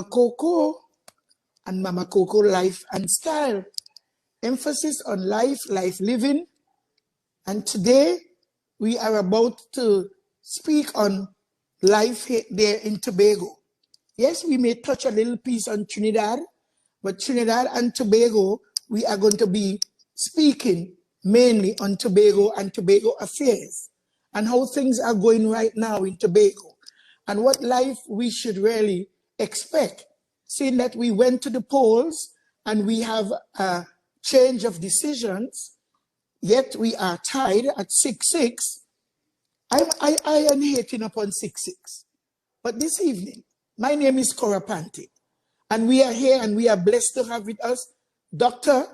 Coco and Mama Coco Life and Style. Emphasis on life living. And today we are about to speak on life there in Tobago. Yes, we may touch a little piece on Trinidad, but Trinidad and Tobago, we are going to be speaking mainly on Tobago and Tobago affairs and how things are going right now in Tobago and what life we should really expect, seeing that we went to the polls and we have a change of decisions, yet we are tied at 6-6. I am hating upon 6-6. But this evening, my name is Cora Panty, and we are here and we are blessed to have with us Dr.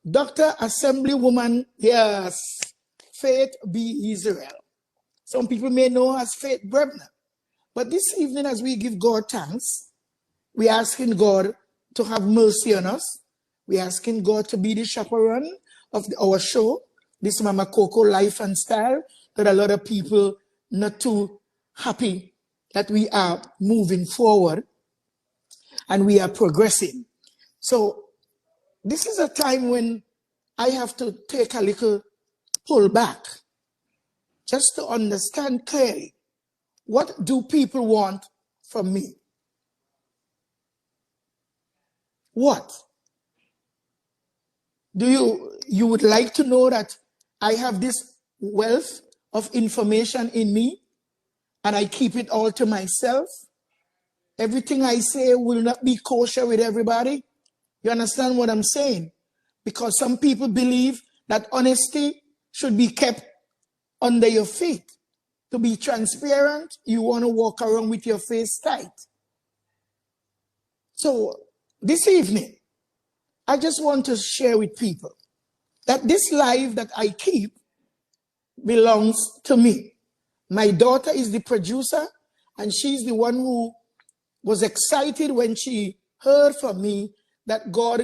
Assemblywoman, yes, Faith B.Yisrael. Some people may know her as Faith Brebner. But this evening, as we give God thanks, we are asking God to have mercy on us. We are asking God to be the chaperone of our show, this Mama Coco Life and Style, that a lot of people not too happy that we are moving forward and we are progressing. So this is a time when I have to take a little pull back just to understand clearly, what do people want from me? What? You would like to know that I have this wealth of information in me and I keep it all to myself? Everything I say will not be kosher with everybody. You understand what I'm saying? Because some people believe that honesty should be kept under your feet. To be transparent, you want to walk around with your face tight. So this evening, I just want to share with people that this life that I keep belongs to me. My daughter is the producer, and she's the one who was excited when she heard from me that God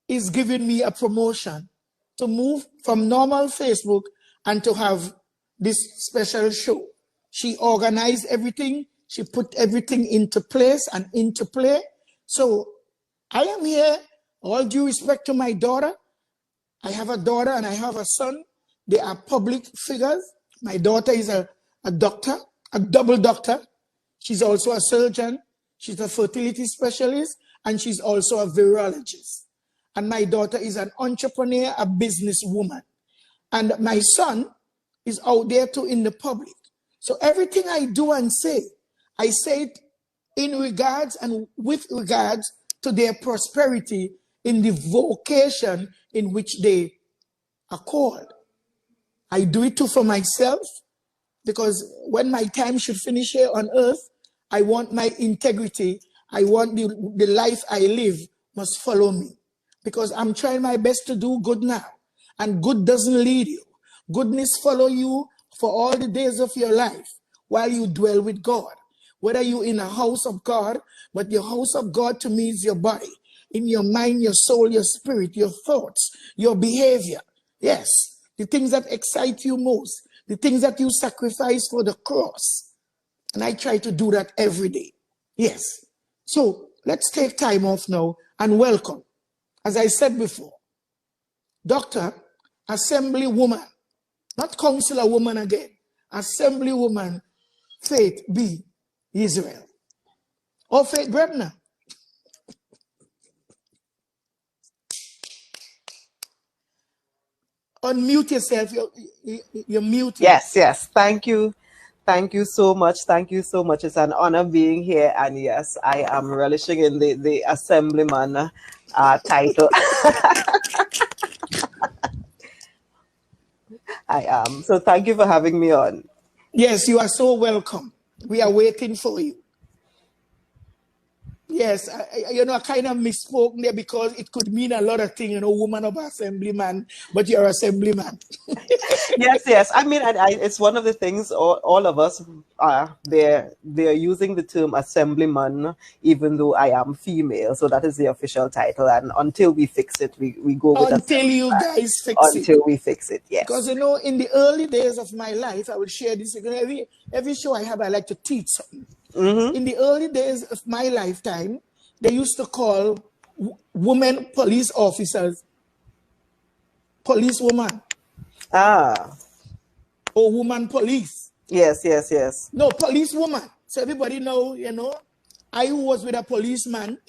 is giving me a promotion to move from normal Facebook and to have this special show. She organized everything. She put everything into place and into play. So I am here, all due respect to my daughter. I have a daughter and I have a son. They are public figures. My daughter is a doctor, a double doctor. She's also a surgeon. She's a fertility specialist, and she's also a virologist. And my daughter is an entrepreneur, a businesswoman. And my son is out there too in the public. So everything I do and say, I say it in regards and with regards to their prosperity in the vocation in which they are called. I do it too for myself, because when my time should finish here on earth, I want my integrity. I want the life I live must follow me, because I'm trying my best to do good now, and good doesn't lead you. Goodness follow you for all the days of your life while you dwell with God. Whether you're in a house of God, but your house of God to me is your body, in your mind, your soul, your spirit, your thoughts, your behavior. Yes, the things that excite you most, the things that you sacrifice for the cross. And I try to do that every day. Yes. So let's take time off now and welcome, as I said before, Dr. Assemblywoman, not counselor woman again, Assemblywoman Faith B.Yisrael. Or Faith Brebner. Unmute yourself. You're muted. Yes. Thank you. Thank you so much. Thank you so much. It's an honor being here. And yes, I am relishing in the Assemblyman title. I am. So thank you for having me on. Yes, you are so welcome. We are waiting for you. Yes, I kind of misspoke there because it could mean a lot of things, woman of assemblyman, but you're assemblyman. Yes. I mean, it's one of the things all of us they're using the term assemblyman, even though I am female. So that is the official title. And until we fix it, we go with until you guys fix it. Until we fix it, yes. Because in the early days of my life, I would share this. Every show I have, I like to teach something. In the early days of my lifetime, they used to call women police officers policewoman Ah, or woman police. yes, yes, yes. No, policewoman. So everybody know, I was with a policeman.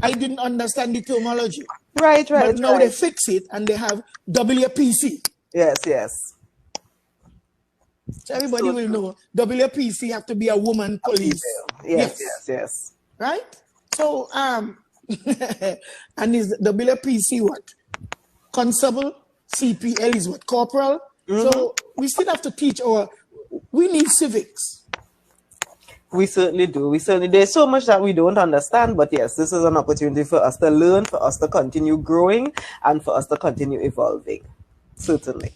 I didn't understand the terminology. Right, But right, now they right. fix it and they have WPC. Yes, yes. So everybody So will true. know WPC have to be a woman A police. female. Yes, Yes. yes, yes. Right? So and is WPC what? Constable, CPL is what? Corporal. So we still have to teach we need civics. We certainly do. We certainly, there's so much that we don't understand, but yes, this is an opportunity for us to learn, for us to continue growing, and for us to continue evolving. Certainly.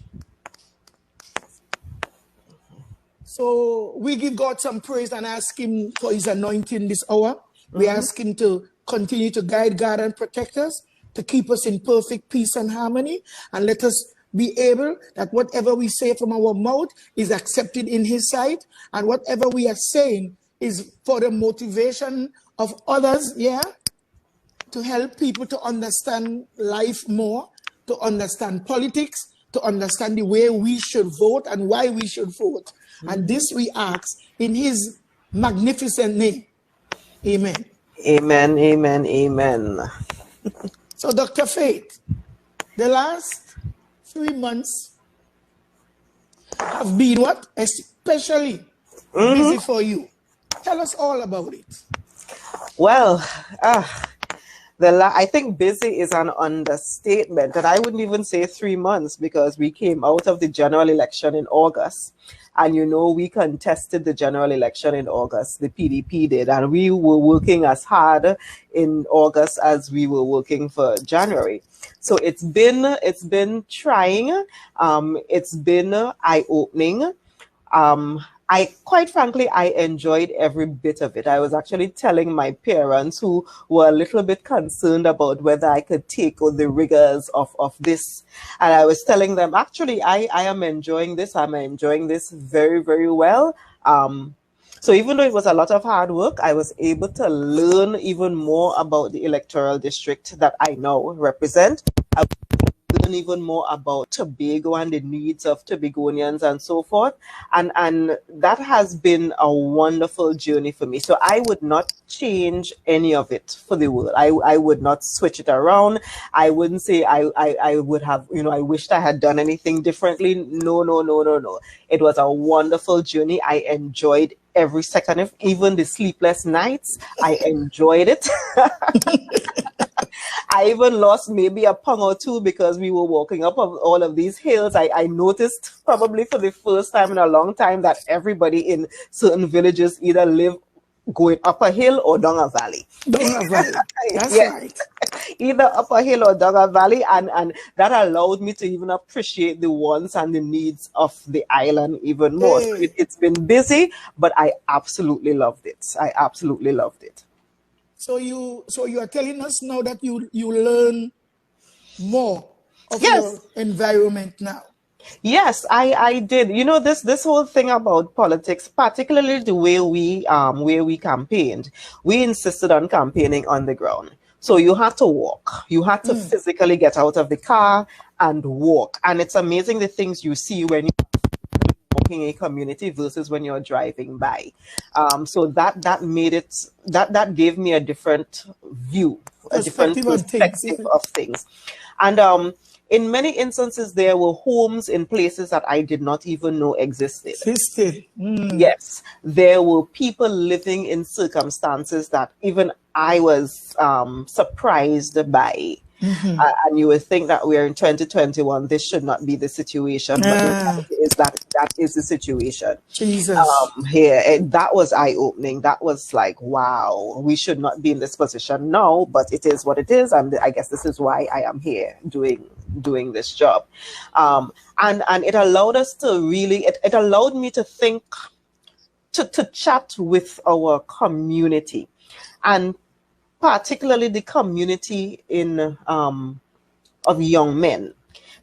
So we give God some praise and ask him for his anointing this hour. We ask him to continue to guide, guard, and protect us, to keep us in perfect peace and harmony, and let us be able that whatever we say from our mouth is accepted in his sight, and whatever we are saying is for the motivation of others, to help people to understand life more, to understand politics, to understand the way we should vote and why we should vote. And this we ask in his magnificent name. Amen. Amen, amen, amen. So, Dr. Faith, the last 3 months have been what? Especially busy for you. Tell us all about it. Well, I think busy is an understatement, and I wouldn't even say 3 months, because we came out of the general election in August, and we contested the general election in August. The PDP did, and we were working as hard in August as we were working for January. So it's been trying. It's been eye-opening. Quite frankly, I enjoyed every bit of it. I was actually telling my parents, who were a little bit concerned about whether I could take on the rigors of this. And I was telling them, actually, I am enjoying this. I'm enjoying this very, very well. So even though it was a lot of hard work, I was able to learn even more about the electoral district that I now represent. I learn even more about Tobago and the needs of Tobagonians and so forth. And that has been a wonderful journey for me. So I would not change any of it for the world. I would not switch it around. I wouldn't say I would have, I wished I had done anything differently. No, no, no, no, no. It was a wonderful journey. I enjoyed every second of, even the sleepless nights. I enjoyed it. I even lost maybe a pound or two because we were walking up of all of these hills. I noticed probably for the first time in a long time that everybody in certain villages either live going up a hill or down a valley. Down a valley. That's Yes. right. Either up a hill or down a valley, and that allowed me to even appreciate the wants and the needs of the island even more. So it's been busy, but I absolutely loved it. I absolutely loved it. So you are telling us now that you learn more of your environment now. Yes, I did. This whole thing about politics, particularly the way we campaigned, we insisted on campaigning on the ground. So you had to walk. You had to physically get out of the car and walk. And it's amazing the things you see when you're walking a community versus when you're driving by. So that made it, that gave me a different view, a different perspective of things. And in many instances, there were homes in places that I did not even know existed. Yes, there were people living in circumstances that even I was surprised by. And you would think that we're in 2021, this should not be the situation, but the reality is that is the situation. Jesus. That was eye-opening. That was like, wow, we should not be in this position now, but it is what it is, and I guess this is why I am here doing this job. And it allowed us to really, it allowed me to think, to chat with our community, and particularly the community of young men,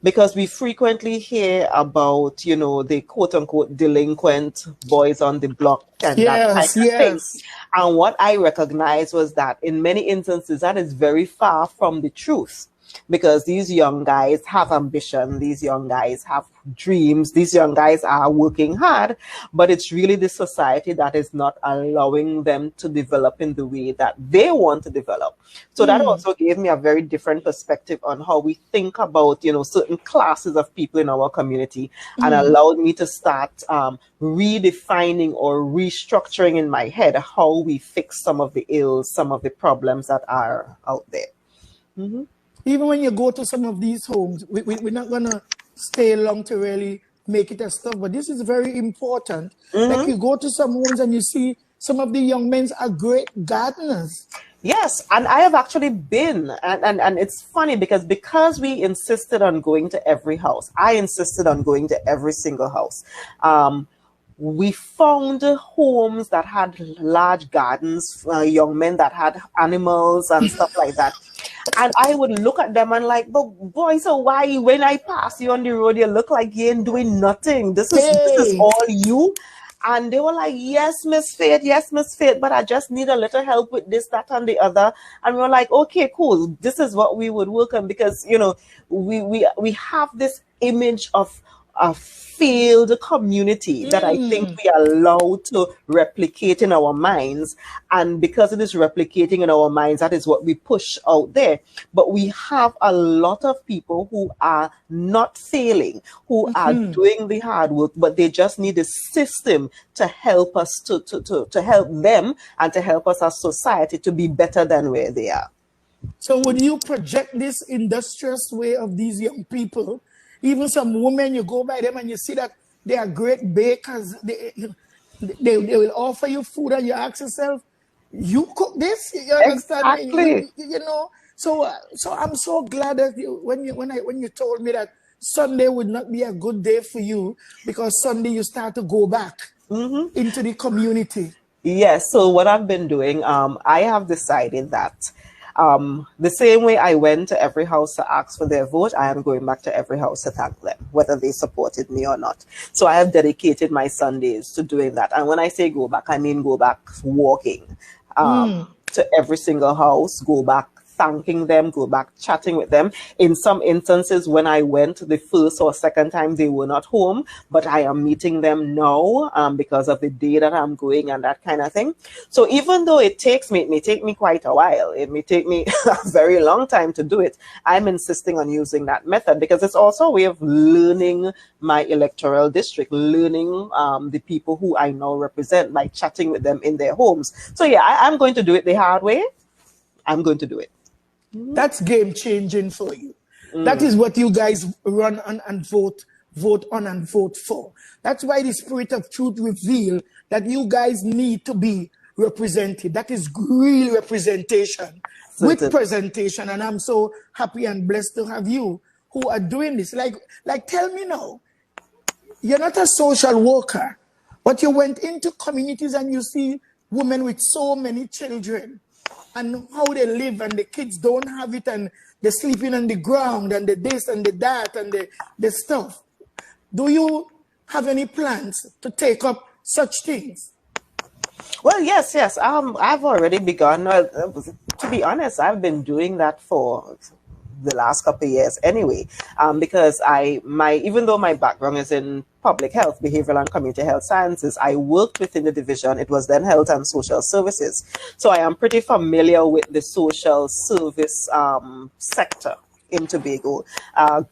because we frequently hear about, you know, the quote unquote delinquent boys on the block and that kind Yes, of thing. yes. And what I recognized was that in many instances, that is very far from the truth, because these young guys have ambition, these young guys have dreams, these young guys are working hard, but it's really the society that is not allowing them to develop in the way that they want to develop. So that also gave me a very different perspective on how we think about, you know, certain classes of people in our community, and allowed me to start redefining or restructuring in my head how we fix some of the ills, some of the problems that are out there. Even when you go to some of these homes, we're not going to stay long to really make it a stuff, but this is very important. Like you go to some homes and you see some of the young men are great gardeners. Yes, and I have actually been, and it's funny because we insisted on going to every house. I insisted on going to every single house. We found homes that had large gardens, young men that had animals and stuff like that. And I would look at them and like, but boy, so why when I pass you on the road, you look like you ain't doing nothing. This is Hey, all you. And they were like, yes, Miss Faith, but I just need a little help with this, that, and the other. And we were like, okay, cool. This is what we would work on, because, you know, we have this image of a failed community that I think we are allowed to replicate in our minds. And because it is replicating in our minds, that is what we push out there. But we have a lot of people who are not failing, who are doing the hard work, but they just need a system to help us to help them and to help us as society to be better than where they are. so would you project this industrious way of these young people? Even some women, you go by them and you see that they are great bakers. They will offer you food and you ask yourself, you cook this? You understand me? Exactly. You know. So I'm so glad that when you told me that Sunday would not be a good day for you, because Sunday you start to go back into the community. Yes. So what I've been doing, I have decided that the same way I went to every house to ask for their vote, I am going back to every house to thank them, whether they supported me or not. So I have dedicated my Sundays to doing that. And when I say go back, I mean go back walking to every single house, go back thanking them, go back chatting with them. In some instances, when I went the first or second time, they were not home, but I am meeting them now because of the day that I'm going and that kind of thing. So even though it may take me quite a while, it may take me a very long time to do it, I'm insisting on using that method because it's also a way of learning my electoral district, learning the people who I now represent by chatting with them in their homes. So yeah, I'm going to do it the hard way. I'm going to do it. That's game changing for you. That is what you guys run on and vote on and vote for. That's why the Spirit of Truth reveal that you guys need to be represented. That is real representation with presentation. And I'm so happy and blessed to have you who are doing this. Like tell me now, you're not a social worker, but you went into communities and you see women with so many children and how they live, and the kids don't have it, and they're sleeping on the ground, and the this and the that and the stuff. Do you have any plans to take up such things? Well, yes. I've already begun. To be honest, I've been doing that for the last couple of years anyway, because even though my background is in public health, behavioral and community health sciences, I worked within the division. It was then health and social services. So I am pretty familiar with the social service sector in Tobago.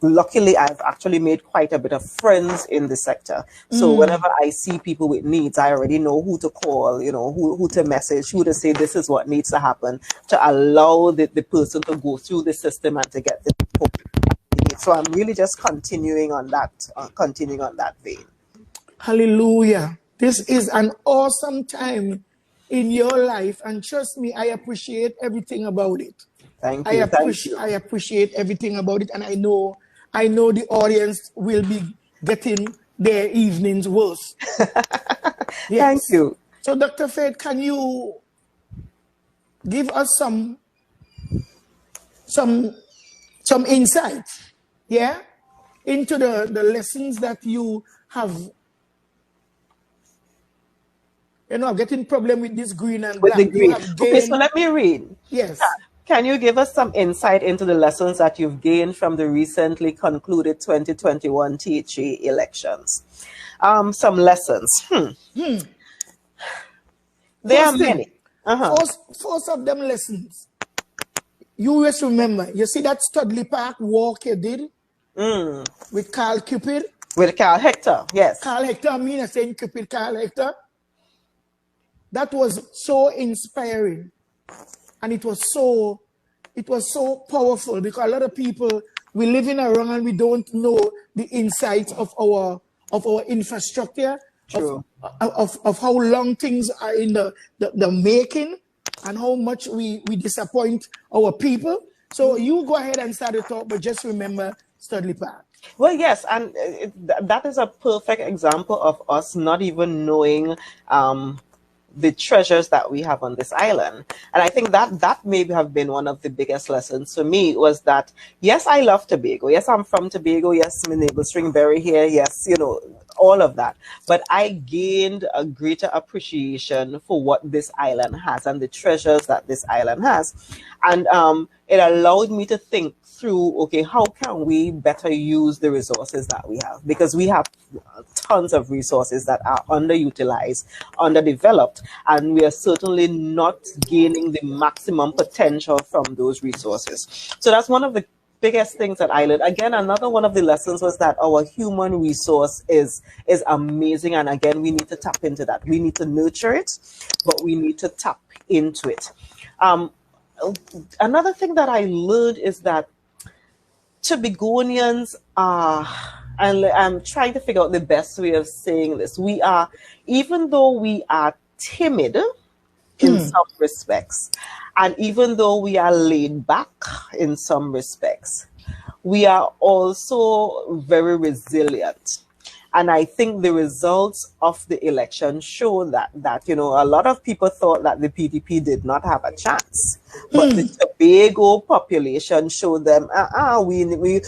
Luckily, I've actually made quite a bit of friends in the sector. So whenever I see people with needs, I already know who to call, you know, who to message, who to say this is what needs to happen to allow the person to go through the system and to get the support. So I'm really just continuing on that vein. Hallelujah. This is an awesome time in your life, and trust me, I appreciate everything about it. Thank you. Thank you. I appreciate everything about it, and I know the audience will be getting their evenings worse. Yes. Thank you. So, Dr. Faith, can you give us some insights? Yeah? into the lessons that you have. I'm getting problem with this green and With the black. You green. have Okay, so gained. let me read. Yes. Can you give us some insight into the lessons that you've gained from the recently concluded 2021 THA elections? Some lessons. There are First thing, many. Uh-huh. first of them lessons. You always remember, you see that Studley Park walk you did with Carl Cupid? With Carl Hector, yes. Carl Hector, I mean, I saying Cupid, Carl Hector. That was so inspiring. And it was so powerful because a lot of people, we live in around and we don't know the insights of our infrastructure, True. of how long things are in the making and how much we disappoint our people. So you go ahead and start to talk, but just remember Studley Park. Well, yes, and that is a perfect example of us not even knowing the treasures that we have on this island. And I think that maybe have been one of the biggest lessons for me was that, yes, I love Tobago. Yes, I'm from Tobago. Yes, my neighbor Stringberry here. Yes, all of that. But I gained a greater appreciation for what this island has and the treasures that this island has. And it allowed me to think through, okay, how can we better use the resources that we have? Because we have tons of resources that are underutilized, underdeveloped, and we are certainly not gaining the maximum potential from those resources. So that's one of the biggest things that I learned. Again, another one of the lessons was that our human resource is amazing. And again, we need to tap into that. We need to nurture it, but we need to tap into it. Another thing that I learned is that Tobagonians are, and I'm trying to figure out the best way of saying this. We are, even though we are timid in some respects, and even though we are laid back in some respects, we are also very resilient. And I think the results of the election show that a lot of people thought that the PDP did not have a chance. But the Tobago population showed them, we may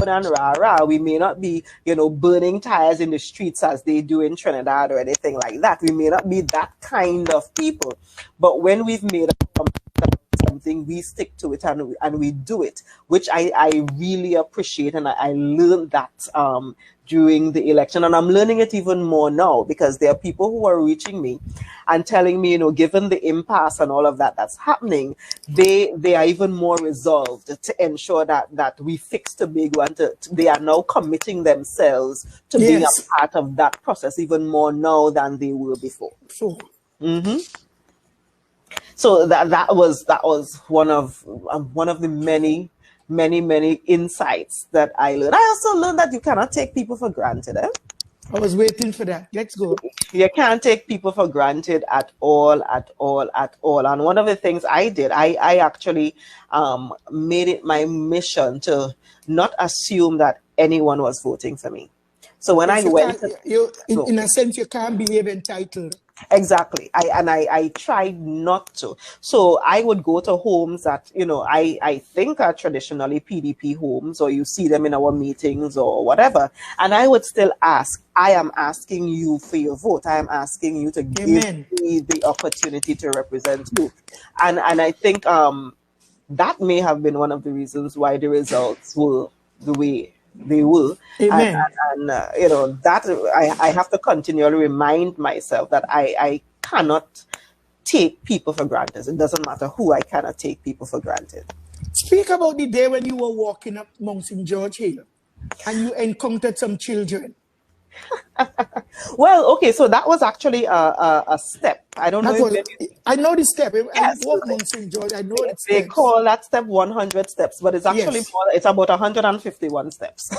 and rah, we may not be, burning tires in the streets as they do in Trinidad or anything like that. We may not be that kind of people. But when we've made up something, we stick to it and we do it, which I really appreciate. And I learned that during the election, and I'm learning it even more now because there are people who are reaching me and telling me, given the impasse and all of that that's happening, they are even more resolved to ensure that we fix Tobago, and they are now committing themselves to being a part of that process even more now than they were before. So, So that was one of the many insights that I learned. I also learned that you cannot take people for granted. I was waiting for that. Let's go. You can't take people for granted at all. And one of the things I did, I actually made it my mission to not assume that anyone was voting for me. So when I went, in a sense, you can't behave entitled. Exactly. I tried not to. So I would go to homes that, I think are traditionally PDP homes, or you see them in our meetings or whatever. And I would still ask, I am asking you for your vote. I am asking you to give me the opportunity to represent you. And I think that may have been one of the reasons why the results were the way they will. Amen. And that I have to continually remind myself that I cannot take people for granted. It doesn't matter who, I cannot take people for granted. Speak about the day when you were walking up Mount St. George Hill and you encountered some children. Well, okay, so that was actually a step. I don't know. I know the step. Yes, I walk Mount St. George. I know the steps. They call that step 100 steps, but it's actually more. It's about 151 steps.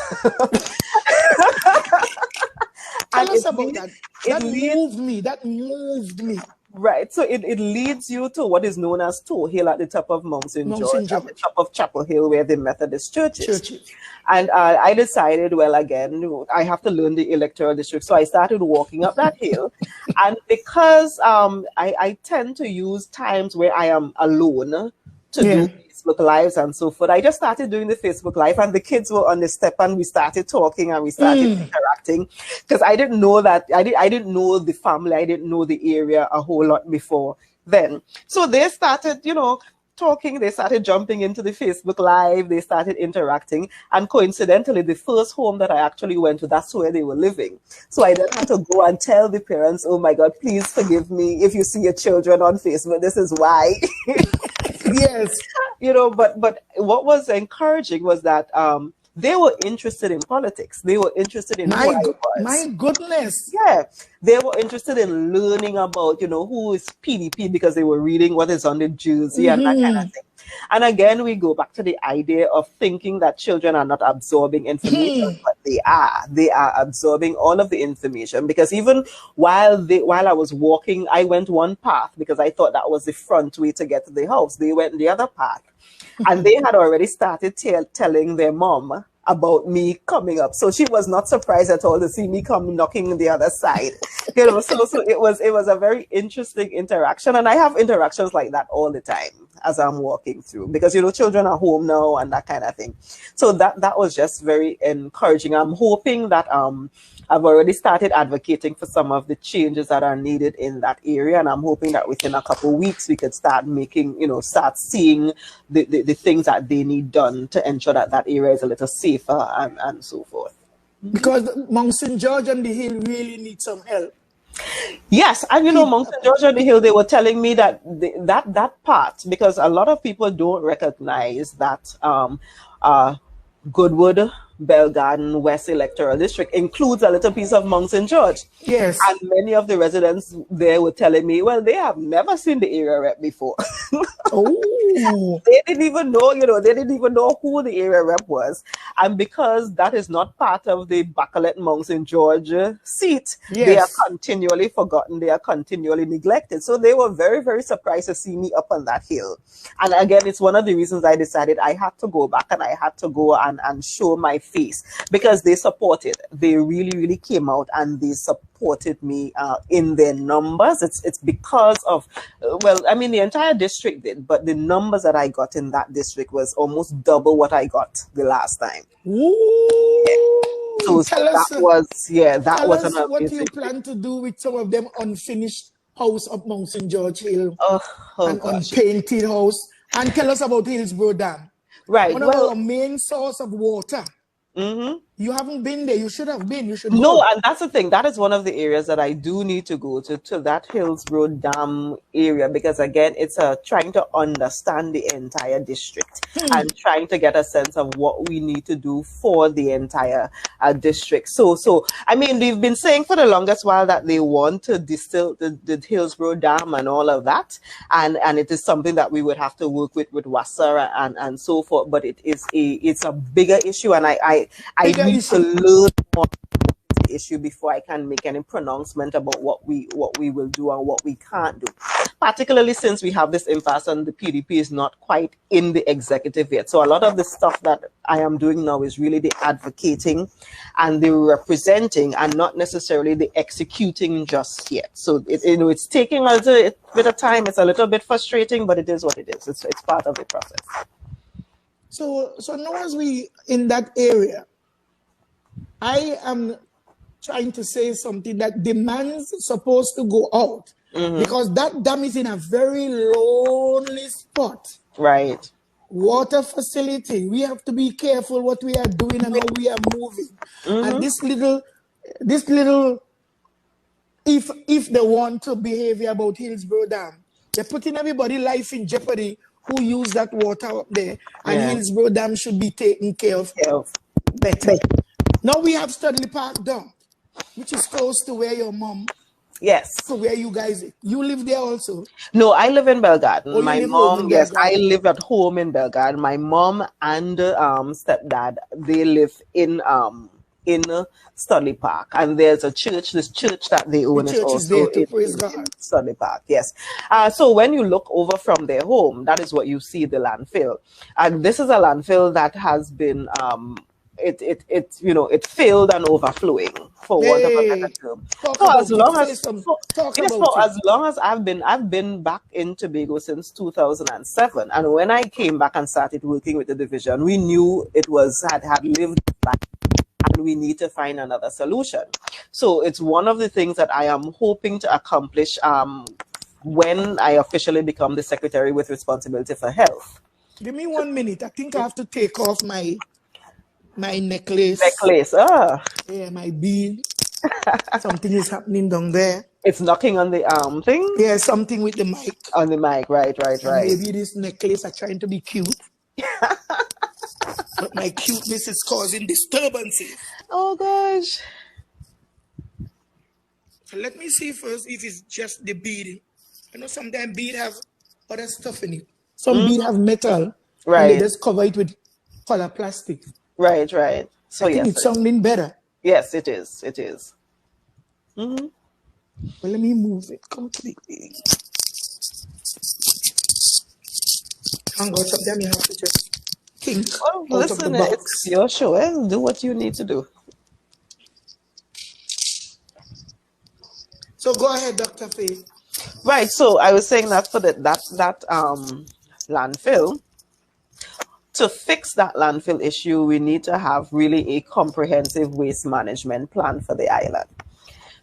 Tell us about that. That moved me. Right. So it leads you to what is known as Toe Hill at the top of Mount St. George, at the top of Chapel Hill, where the Methodist church is. And I decided, well, again, I have to learn the electoral district. So I started walking up that hill. And because I tend to use times where I am alone to do these Facebook Lives and so forth. I just started doing the Facebook Live, and the kids were on the step, and we started talking and we started interacting, because I didn't know that I didn't know the family, I didn't know the area a whole lot before then. So they started, talking, they started jumping into the Facebook Live, they started interacting, and coincidentally, the first home that I actually went to, that's where they were living. So I then had to go and tell the parents, oh my God, please forgive me if you see your children on Facebook, this is why. Yes. But what was encouraging was that they were interested in politics. They were interested in who I was. My goodness. Yeah, they were interested in learning about, who is PDP, because they were reading what is on the jersey and that kind of thing. And again, we go back to the idea of thinking that children are not absorbing information, but they are. They are absorbing all of the information, because even while I was walking, I went one path because I thought that was the front way to get to the house. They went the other path. And they had already started telling their mom about me coming up. So she was not surprised at all to see me come knocking on the other side. So it was a very interesting interaction. And I have interactions like that all the time as I'm walking through, because, children are home now and that kind of thing. So that was just very encouraging. I'm hoping that I've already started advocating for some of the changes that are needed in that area. And I'm hoping that within a couple of weeks, we could start making, start seeing the things that they need done to ensure that that area is a little safer and so forth. Because Mount St. George and the Hill really need some help. Yes, and Mount St. George on the Hill, they were telling me that that part, because a lot of people don't recognize that Goodwood, Bell Garden, West Electoral District includes a little piece of Mount St. George. Yes. And many of the residents there were telling me, well, they have never seen the area rep before. Oh. They didn't even know, they didn't even know who the area rep was. And because that is not part of the Bacalet Mount St. George seat, Yes. they are continually forgotten. They are continually neglected. So they were very, very surprised to see me up on that hill. And again, it's one of the reasons I decided I had to go back, and I had to go and show my face, because they supported. They really, really came out and they supported me in their numbers. It's because of, the entire district did, but the numbers that I got in that district was almost double what I got the last time. Ooh. Yeah. So that was an amazing what you plan to do with some of them unfinished house up Mount St. George Hill and unpainted house. And tell us about Hillsborough Dam. Right. One of our main source of water. Mm-hmm. You haven't been there. You should have been. You should go. No, and that's the thing. That is one of the areas that I do need to go to that Hillsborough Dam area, because again, it's trying to understand the entire district and trying to get a sense of what we need to do for the entire district. So they've been saying for the longest while that they want to distill the Hillsborough Dam and all of that, and it is something that we would have to work with Wasser and so forth. But it's a bigger issue, and I need to learn more about the issue before I can make any pronouncement about what we will do and what we can't do. Particularly since we have this impasse and the PDP is not quite in the executive yet. So a lot of the stuff that I am doing now is really the advocating and the representing, and not necessarily the executing just yet. So it's taking a little bit of time. It's a little bit frustrating, but it is what it is. It's part of the process. So now as we in that area, I am trying to say something that demands supposed to go out, because that dam is in a very lonely spot. Right. Water facility. We have to be careful what we are doing and how we are moving. And this little, if they want to behave about Hillsborough Dam, they're putting everybody's life in jeopardy who use that water up there. And Hillsborough Dam should be taken care of better. Now we have Studley Park Dam, which is close to where your mom. Yes. So where you guys, you live there also? No, I live in Bell Garden. Oh, my mom, yes, I live at home in Bell Garden. My mom and stepdad, they live in Studley Park, and there's a church. This church that they own is also in Studley Park. Yes. So when you look over from their home, that is what you see, the landfill. And this is a landfill that has been it filled and overflowing, for want of a better Hey, term. talk So as about it. long Say as some. for, Talk yes, about for it. as long as I've been back in Tobago since 2007, and when I came back and started working with the division, we knew it had lived life, and we need to find another solution. So it's one of the things that I am hoping to accomplish when I officially become the secretary with responsibility for health. Give me 1 minute. I think I have to take off my necklace. Necklace. Yeah, my bead. Something is happening down there. It's knocking on the arm thing. Yeah, something with the mic. On the mic, right. And maybe this necklace are trying to be cute. But my cuteness is causing disturbances. Oh gosh. So let me see first if it's just the bead. I know sometimes bead have other stuff in it. Some bead have metal and they Right. just cover it with color plastic. Right. So I think yes. it's sounding better. Yes, it is. It is. Mm-hmm. Well, let me move it completely. Hang on, sometimes you have to just think Well, out of the listen, box. it's your show. Do what you need to do. So go ahead, Dr. Faith. Right. So I was saying that for that landfill, to fix that landfill issue, we need to have really a comprehensive waste management plan for the island.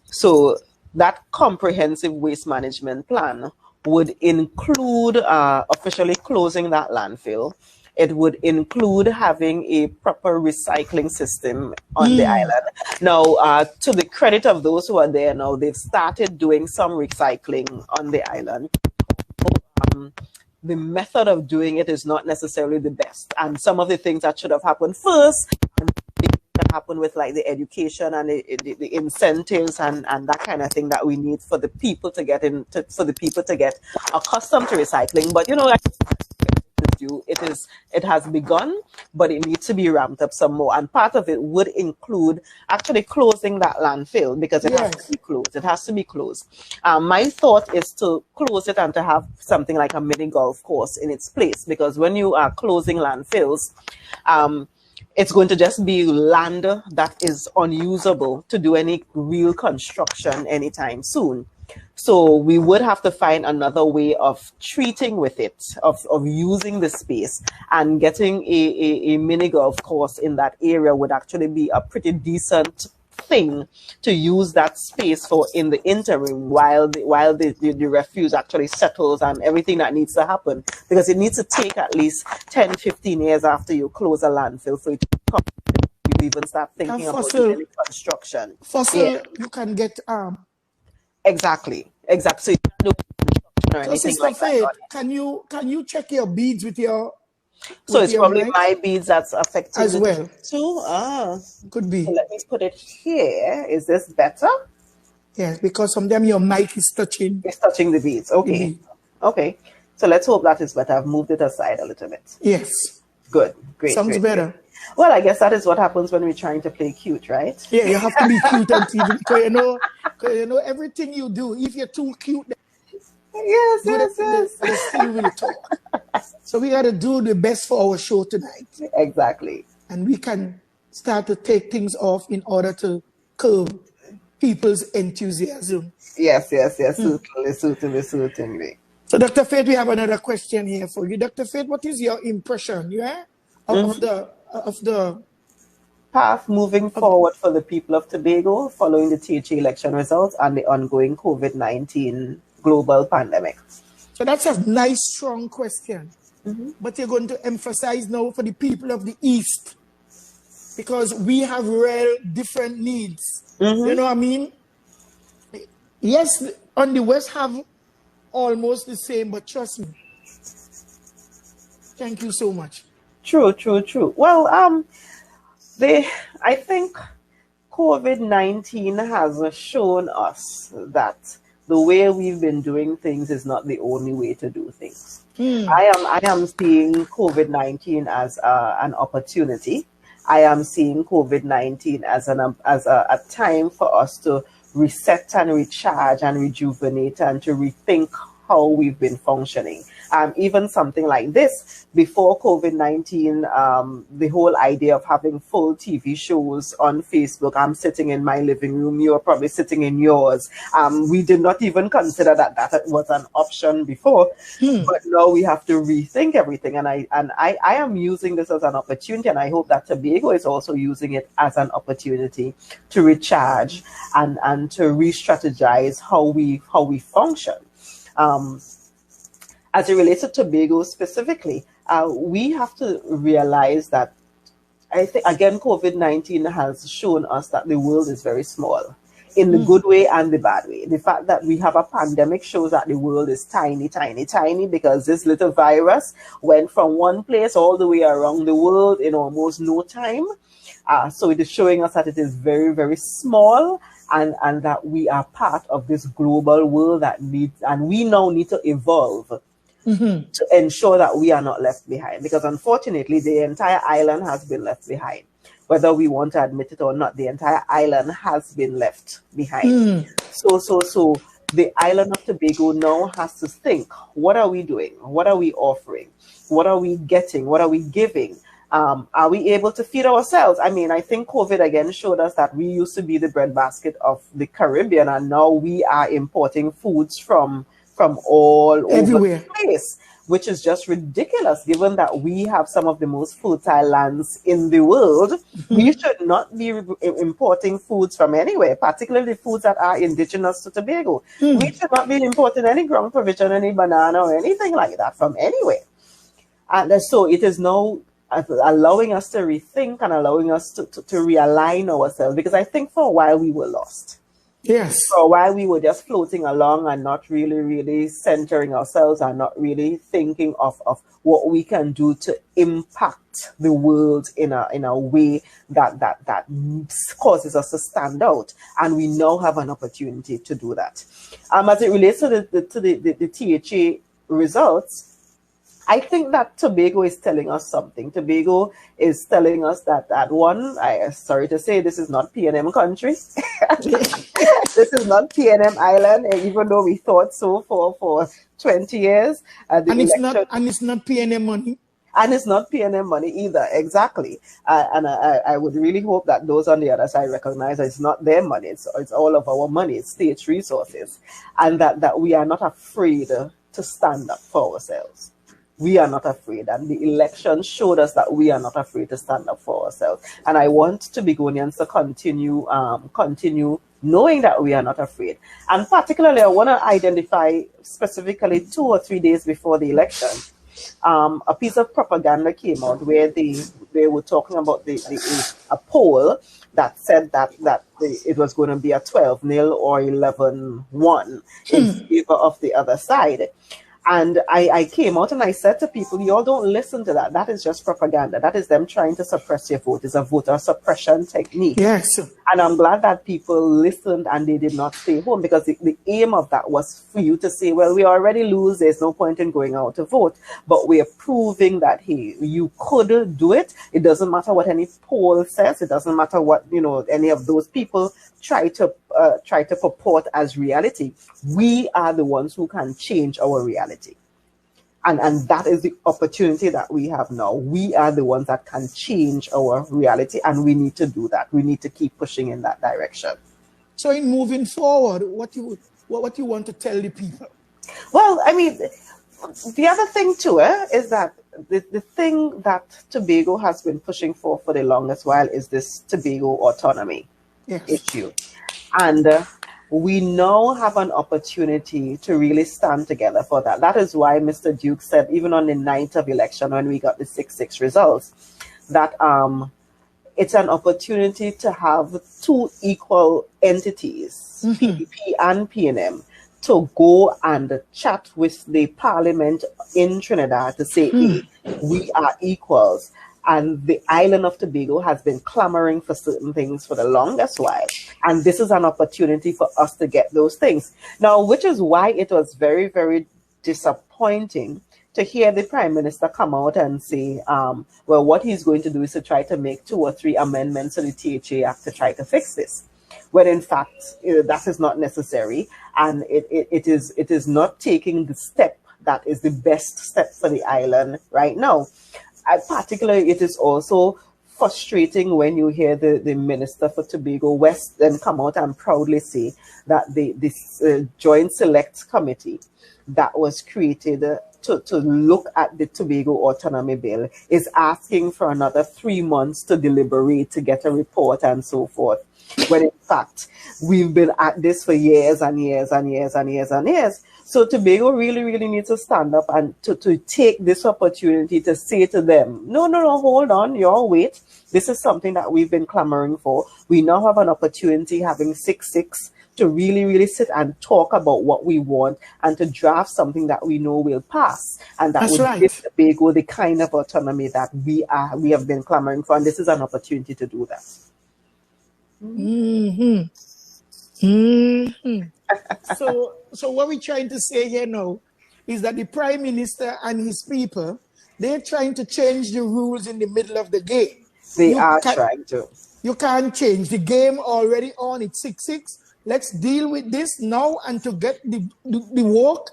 So that comprehensive waste management plan would include officially closing that landfill. It would include having a proper recycling system on the island. Now, to the credit of those who are there now, they've started doing some recycling on the island. The method of doing it is not necessarily the best. And some of the things that should have happened first can happen with like the education and the incentives and that kind of thing that we need for the people to get accustomed to recycling. But it has begun, but it needs to be ramped up some more. And part of it would include actually closing that landfill because it has to be closed. It has to be closed. My thought is to close it and to have something like a mini golf course in its place, because when you are closing landfills, it's going to just be land that is unusable to do any real construction anytime soon. So we would have to find another way of treating with it, of using the space, and getting a mini golf course in that area would actually be a pretty decent thing to use that space for in the interim while the refuse actually settles and everything that needs to happen, because it needs to take at least 10-15 years after you close a landfill for it to come. You even start thinking about doing construction. You can get Exactly. So you can't do construction or So anything Sister like Faith, that. can you check your beads with your So it's probably mic my beads that's affecting as well? too. Could be. So let me put it here. Is this better? Yes, because sometimes your mic is touching. It's touching the beads. Okay. The bead. Okay. So let's hope that is better. I've moved it aside a little bit. Yes. Good. Great. Sounds better. Great. Well, I guess that is what happens when we're trying to play cute, right? Yeah, you have to be cute on TV because you know everything you do. If you're too cute, yes. They still will talk. So we got to do the best for our show tonight. Exactly. And we can start to take things off in order to curb people's enthusiasm. Yes. Certainly. So, Dr. Faith, we have another question here for you. Dr. Faith, what is your impression of the path moving forward for the people of Tobago following the THA election results and the ongoing COVID-19 global pandemic? So that's a nice, strong question. But you're going to emphasize now for the people of the East, because we have real different needs. You know what I mean? Yes, on the West have almost the same, but trust me. Thank you so much. True. Well, I think COVID-19 has shown us that the way we've been doing things is not the only way to do things. I am seeing COVID-19 as an opportunity. I am seeing COVID-19 as a time for us to reset and recharge and rejuvenate and to rethink how we've been functioning. Even something like this, before COVID-19, the whole idea of having full TV shows on Facebook, I'm sitting in my living room, you're probably sitting in yours. We did not even consider that that was an option before, but now we have to rethink everything. And I am using this as an opportunity, and I hope that Tobago is also using it as an opportunity to recharge and to re-strategize how we function. As it relates to Tobago specifically, we have to realize that, I think, again, COVID-19 has shown us that the world is very small, in the good way and the bad way. The fact that we have a pandemic shows that the world is tiny, tiny, tiny, because this little virus went from one place all the way around the world in almost no time. So it is showing us that it is very, very small, and that we are part of this global world that needs, and we now need to evolve to ensure that we are not left behind. Because unfortunately, the entire island has been left behind. Whether we want to admit it or not, the entire island has been left behind. So the island of Tobago now has to think, what are we doing? What are we offering? What are we getting? What are we giving? Are we able to feed ourselves? I mean, I think COVID again showed us that we used to be the breadbasket of the Caribbean, and now we are importing foods from all everywhere. over the place, which is just ridiculous, given that we have some of the most fertile lands in the world. We should not be importing foods from anywhere, particularly foods that are indigenous to Tobago. We should not be importing any ground provision, any banana or anything like that from anywhere. And so it is now allowing us to rethink and allowing us to realign ourselves, because I think for a while we were lost. Yes. For a while we were just floating along and not really centering ourselves, and not really thinking of what we can do to impact the world in a way that causes us to stand out. And we now have an opportunity to do that. As it relates to the THA results, I think that Tobago is telling us something. Tobago is telling us that one, sorry to say, this is not PNM country. This is not PNM Island, even though we thought so for 20 years. And it's not PNM money. And it's not PNM money either, exactly. And I would really hope that those on the other side recognize that it's not their money, it's all of our money, it's state resources, and that we are not afraid to stand up for ourselves. We are not afraid, and the election showed us that we are not afraid to stand up for ourselves. And I want Tobagonians to continue knowing that we are not afraid. And particularly, I want to identify specifically 2 or 3 days before the election, a piece of propaganda came out where they were talking about a poll that said that it was going to be a 12-0 or 11-1 in favor of the other side. And I came out and I said to people, you all don't listen to that. That is just propaganda. That is them trying to suppress your vote. It's a voter suppression technique. Yes. And I'm glad that people listened and they did not stay home, because the aim of that was for you to say, well, we already lose. There's no point in going out to vote. But we are proving that, hey, you could do it. It doesn't matter what any poll says. It doesn't matter what, any of those people try to purport as reality. We are the ones who can change our reality. And that is the opportunity that we have now. We are the ones that can change our reality, and we need to do that. We need to keep pushing in that direction. So in moving forward, what you want to tell the people? Well, I mean, the other thing too is that the thing that Tobago has been pushing for the longest while is this Tobago autonomy issue. And we now have an opportunity to really stand together for that. That is why Mr. Duke said, even on the night of election, when we got the 6-6 results, that it's an opportunity to have 2 equal entities, PDP and PNM, to go and chat with the parliament in Trinidad to say, hey, we are equals. And the island of Tobago has been clamoring for certain things for the longest while. And this is an opportunity for us to get those things. Now, which is why it was very, very disappointing to hear the Prime Minister come out and say, well, what he's going to do is to try to make 2 or 3 amendments to the THA Act to try to fix this. When in fact, that is not necessary. And it is not taking the step that is the best step for the island right now. Particularly, it is also frustrating when you hear the Minister for Tobago West then come out and proudly say that this Joint Select Committee that was created to look at the Tobago Autonomy Bill is asking for another 3 months to deliberate, to get a report and so forth. When in fact, we've been at this for years and years and years and years and years. So Tobago really, really needs to stand up and to take this opportunity to say to them, no, hold on, y'all wait. This is something that we've been clamoring for. We now have an opportunity having 6-6 to really, really sit and talk about what we want and to draft something that we know will pass. And that would give Tobago the kind of autonomy that we have been clamoring for. And this is an opportunity to do that. So what we're trying to say here now is that the Prime Minister and his people, they're trying to change the rules in the middle of the game. They are trying to. You can't change the game already on. It's 6-6. Let's deal with this now and to get the work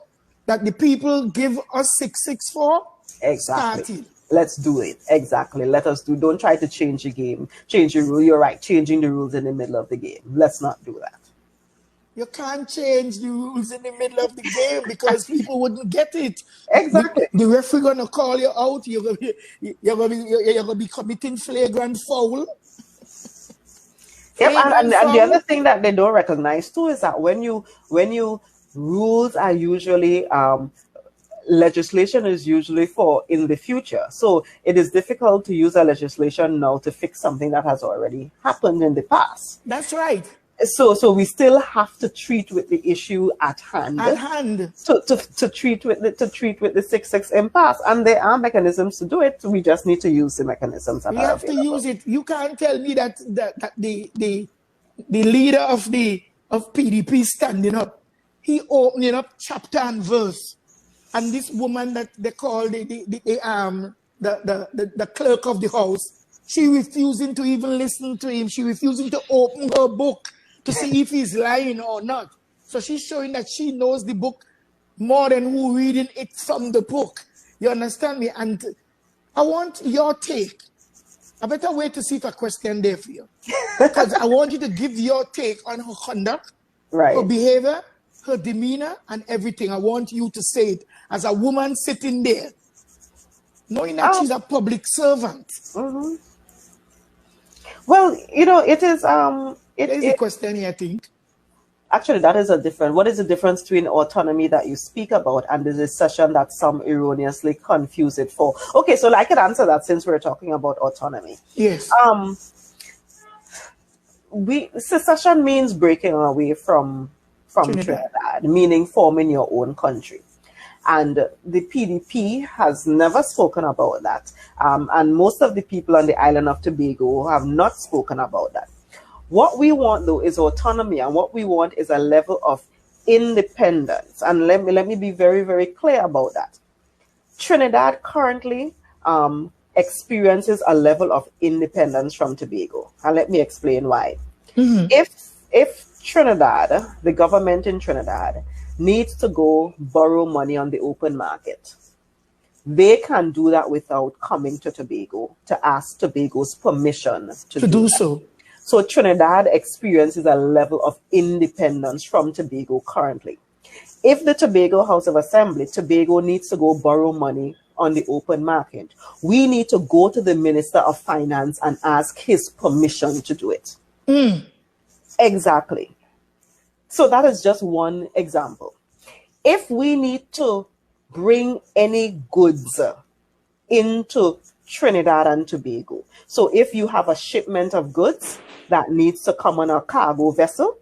that the people give us 6-6 for. Exactly. Started. Let's do it. Exactly. Let us do. Don't try to change the game. Change the rule. You're right. Changing the rules in the middle of the game. Let's not do that. You can't change the rules in the middle of the game because people wouldn't get it. Exactly. The referee gonna call you out. You're gonna be committing flagrant foul. Yep, and the other thing that they don't recognize too is that when you rules are usually legislation is usually for in the future. So it is difficult to use a legislation now to fix something that has already happened in the past. That's right. So we still have to treat with the issue at hand. To treat with the 6-6 impasse, and there are mechanisms to do it. We just need to use the mechanisms that we have available. To use it. You can't tell me that the leader of PDP standing up, he opening up chapter and verse, and this woman that they call the clerk of the house, she refusing to even listen to him. She refusing to open her book to see if he's lying or not. So she's showing that she knows the book more than who reading it from the book. You understand me? And I want your take. I better wait to see if a question there for you. Because I want you to give your take on her conduct, her behavior, her demeanor, and everything. I want you to say it as a woman sitting there, knowing that she's a public servant. Mm-hmm. Well, it is... There is a question here, I think. Actually, that is a different... What is the difference between autonomy that you speak about and the secession that some erroneously confuse it for? Okay, so I can answer that since we're talking about autonomy. Yes. Secession means breaking away from Trinidad, meaning forming your own country. And the PDP has never spoken about that. And most of the people on the island of Tobago have not spoken about that. What we want, though, is autonomy, and what we want is a level of independence. And let me be very, very clear about that. Trinidad currently experiences a level of independence from Tobago. And let me explain why. Mm-hmm. If Trinidad, the government in Trinidad, needs to go borrow money on the open market, they can do that without coming to Tobago to ask Tobago's permission to do so. So Trinidad experiences a level of independence from Tobago currently. If the Tobago House of Assembly, Tobago needs to go borrow money on the open market, we need to go to the Minister of Finance and ask his permission to do it. Mm. Exactly. So that is just one example. If we need to bring any goods into Trinidad and Tobago, so if you have a shipment of goods that needs to come on a cargo vessel,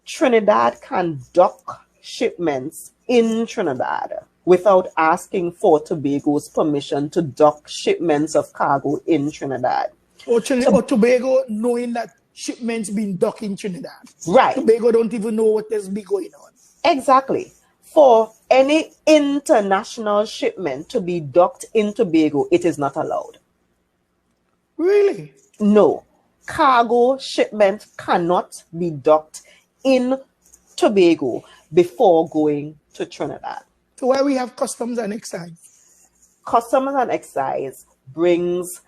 Trinidad can dock shipments in Trinidad without asking for Tobago's permission to dock shipments of cargo in Trinidad. Or Tobago knowing that shipments being docked in Trinidad. Right. Tobago don't even know what is be going on. Exactly. For any international shipment to be docked in Tobago, it is not allowed. Really? No. Cargo shipment cannot be docked in Tobago before going to Trinidad. So why we have customs and excise? Customs and excise brings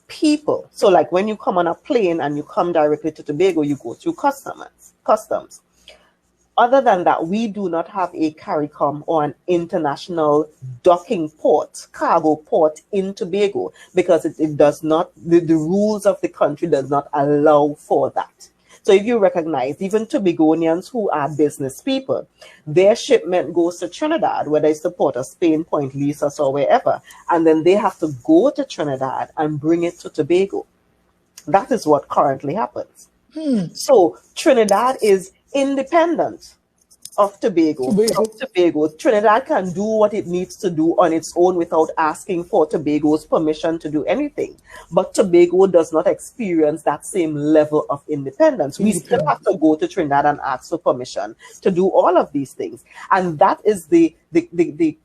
people. So like when you come on a plane and you come directly to Tobago, you go through customs. Other than that, we do not have a CARICOM or an international docking port, cargo port in Tobago, because it does not, the rules of the country does not allow for that. So if you recognize, even Tobagonians who are business people, their shipment goes to Trinidad, whether it's the port of Spain, Point Lisas, or wherever, and then they have to go to Trinidad and bring it to Tobago. That is what currently happens. So Trinidad is independent of Tobago. Trinidad can do what it needs to do on its own without asking for Tobago's permission to do anything. But Tobago does not experience that same level of independence. We still have to go to Trinidad and ask for permission to do all of these things. And that is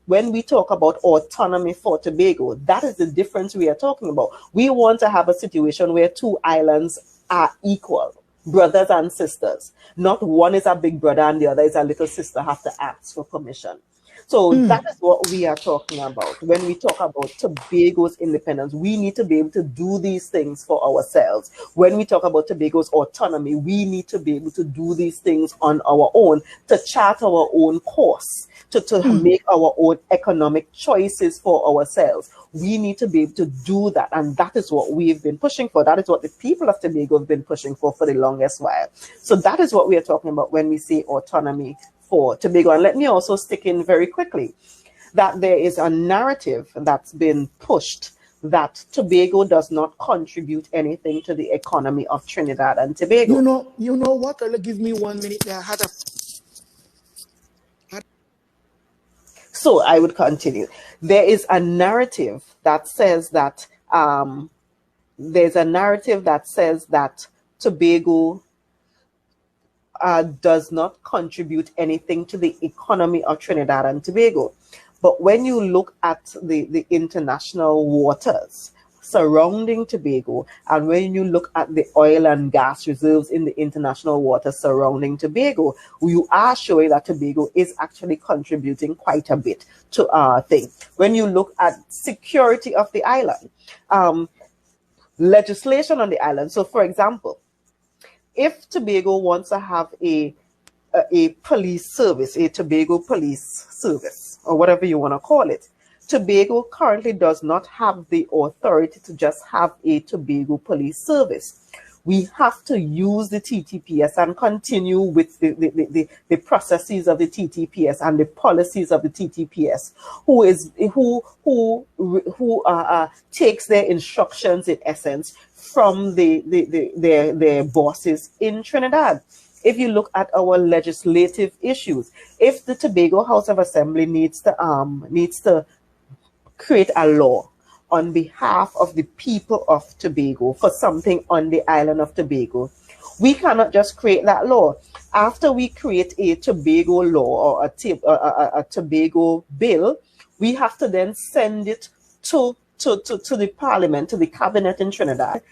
when we talk about autonomy for Tobago, that is the difference we are talking about. We want to have a situation where two islands are equal, brothers and sisters. Not one is a big brother and the other is a little sister, have to ask for permission. So that is what we are talking about. When we talk about Tobago's independence, we need to be able to do these things for ourselves. When we talk about Tobago's autonomy, we need to be able to do these things on our own, to chart our own course, to make our own economic choices for ourselves. We need to be able to do that. And that is what we've been pushing for. That is what the people of Tobago have been pushing for the longest while. So that is what we are talking about when we say autonomy for Tobago. And let me also stick in very quickly that there is a narrative that's been pushed that Tobago does not contribute anything to the economy of Trinidad and Tobago. You know what? Give me 1 minute. I had a... So I would continue. There is a narrative that says that Tobago does not contribute anything to the economy of Trinidad and Tobago. But when you look at the international waters surrounding Tobago, and when you look at the oil and gas reserves in the international waters surrounding Tobago, you are showing that Tobago is actually contributing quite a bit to our thing. When you look at security of the island, legislation on the island. So for example, if Tobago wants to have a police service, a Tobago police service, or whatever you want to call it, Tobago currently does not have the authority to just have a Tobago police service. We have to use the TTPS and continue with the processes of the TTPS and the policies of the TTPS, who takes their instructions in essence from their bosses in Trinidad. If you look at our legislative issues, if the Tobago House of Assembly needs to create a law on behalf of the people of Tobago for something on the island of Tobago, we cannot just create that law. After we create a Tobago law or a Tobago bill, we have to then send it to the parliament, to the cabinet in Trinidad,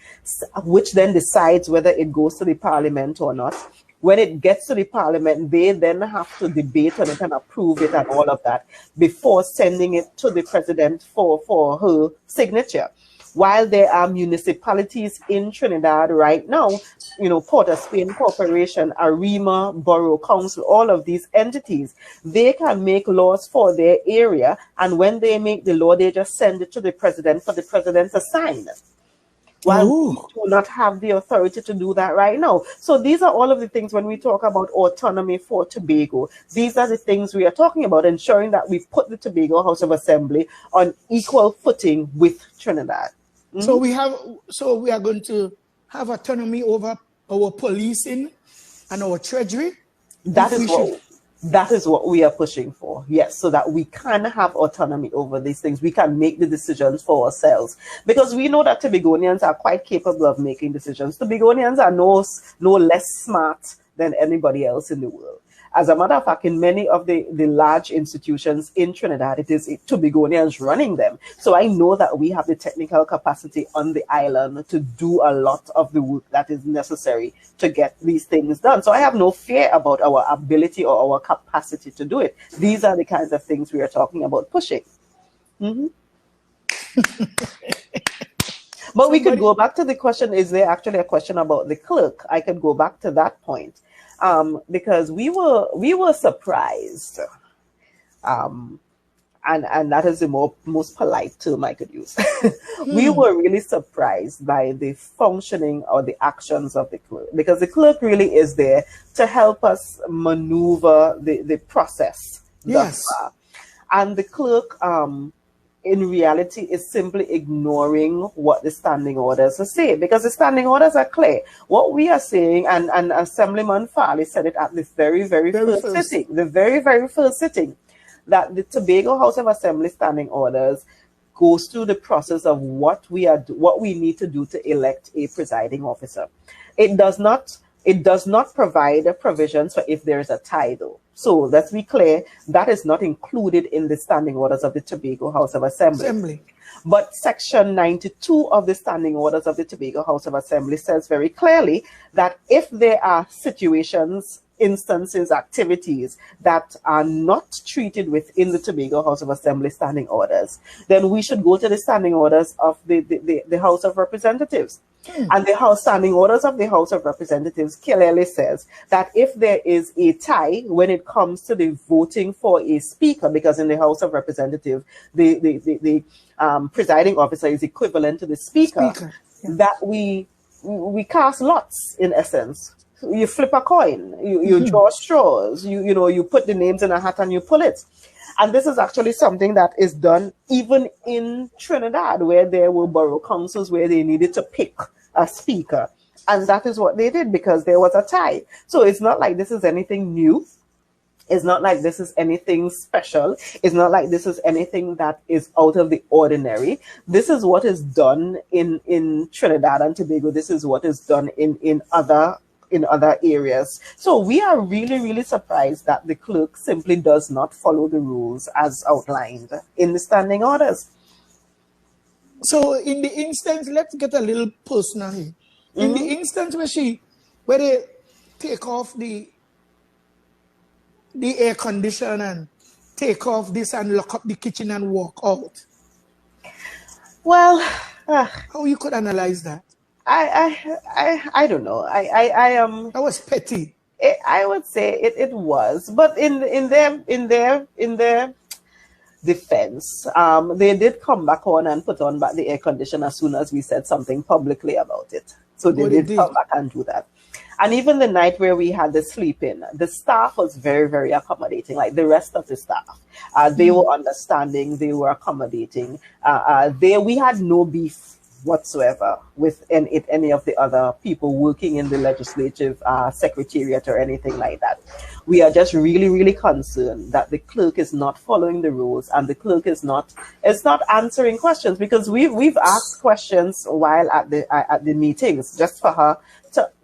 which then decides whether it goes to the parliament or not. When it gets to the parliament, they then have to debate on it and approve it and all of that before sending it to the president for her signature. While there are municipalities in Trinidad right now, Port of Spain Corporation, Arima, Borough Council, all of these entities, they can make laws for their area. And when they make the law, they just send it to the president for the president to sign. While we do not have the authority to do that right now. So these are all of the things when we talk about autonomy for Tobago. These are the things we are talking about, ensuring that we put the Tobago House of Assembly on equal footing with Trinidad. So we are going to have autonomy over our policing and our treasury. That is what we are pushing for. Yes, so that we can have autonomy over these things. We can make the decisions for ourselves, because we know that Tobagonians are quite capable of making decisions. Tobagonians are no less smart than anybody else in the world. As a matter of fact, in many of the large institutions in Trinidad, it is Tobagonians running them. So I know that we have the technical capacity on the island to do a lot of the work that is necessary to get these things done. So I have no fear about our ability or our capacity to do it. These are the kinds of things we are talking about pushing. Mm-hmm. But we could go back to the question, is there actually a question about the clerk? I could go back to that point. Because we were surprised. And that is the most polite term I could use. We were really surprised by the functioning or the actions of the clerk, because the clerk really is there to help us maneuver the process. Yes. And the clerk, in reality, is simply ignoring what the standing orders say, because the standing orders are clear. What we are saying, and Assemblyman Farley said it at the very first sitting, the very first sitting, that the Tobago House of Assembly standing orders goes through the process of what we need to do to elect a presiding officer. It does not provide a provisions for if there is a title. So let's be clear, that is not included in the standing orders of the Tobago House of Assembly. But Section 92 of the standing orders of the Tobago House of Assembly says very clearly that if there are situations, instances, activities that are not treated within the Tobago House of Assembly standing orders, then we should go to the standing orders of the House of Representatives. And the standing orders of the House of Representatives clearly says that if there is a tie when it comes to the voting for a speaker, because in the House of Representatives, the presiding officer is equivalent to the speaker. That we cast lots, in essence. You flip a coin, you draw straws, you put the names in a hat and you pull it. And this is actually something that is done even in Trinidad, where there were borough councils where they needed to pick a speaker. And that is what they did, because there was a tie. So it's not like this is anything new. It's not like this is anything special. It's not like this is anything that is out of the ordinary. This is what is done in Trinidad and Tobago. This is what is done in other areas. So we are really surprised that the clerk simply does not follow the rules as outlined in the standing orders. So in the instance, let's get a little personal here. In the instance where they take off the air condition and take off this and lock up the kitchen and walk out. Well, how you could analyze that? I don't know. That was petty. I would say it was, but in their defense, they did come back on and put on back the air conditioner as soon as we said something publicly about it. So they did come back and do that. And even the night where we had the sleep-in, the staff was very accommodating, like the rest of the staff. They were understanding, they were accommodating. We had no beef whatsoever with any of the other people working in the legislative secretariat or anything like that. We are just really concerned that the clerk is not following the rules, and the clerk is not answering questions, because we've asked questions while at the meetings, just for her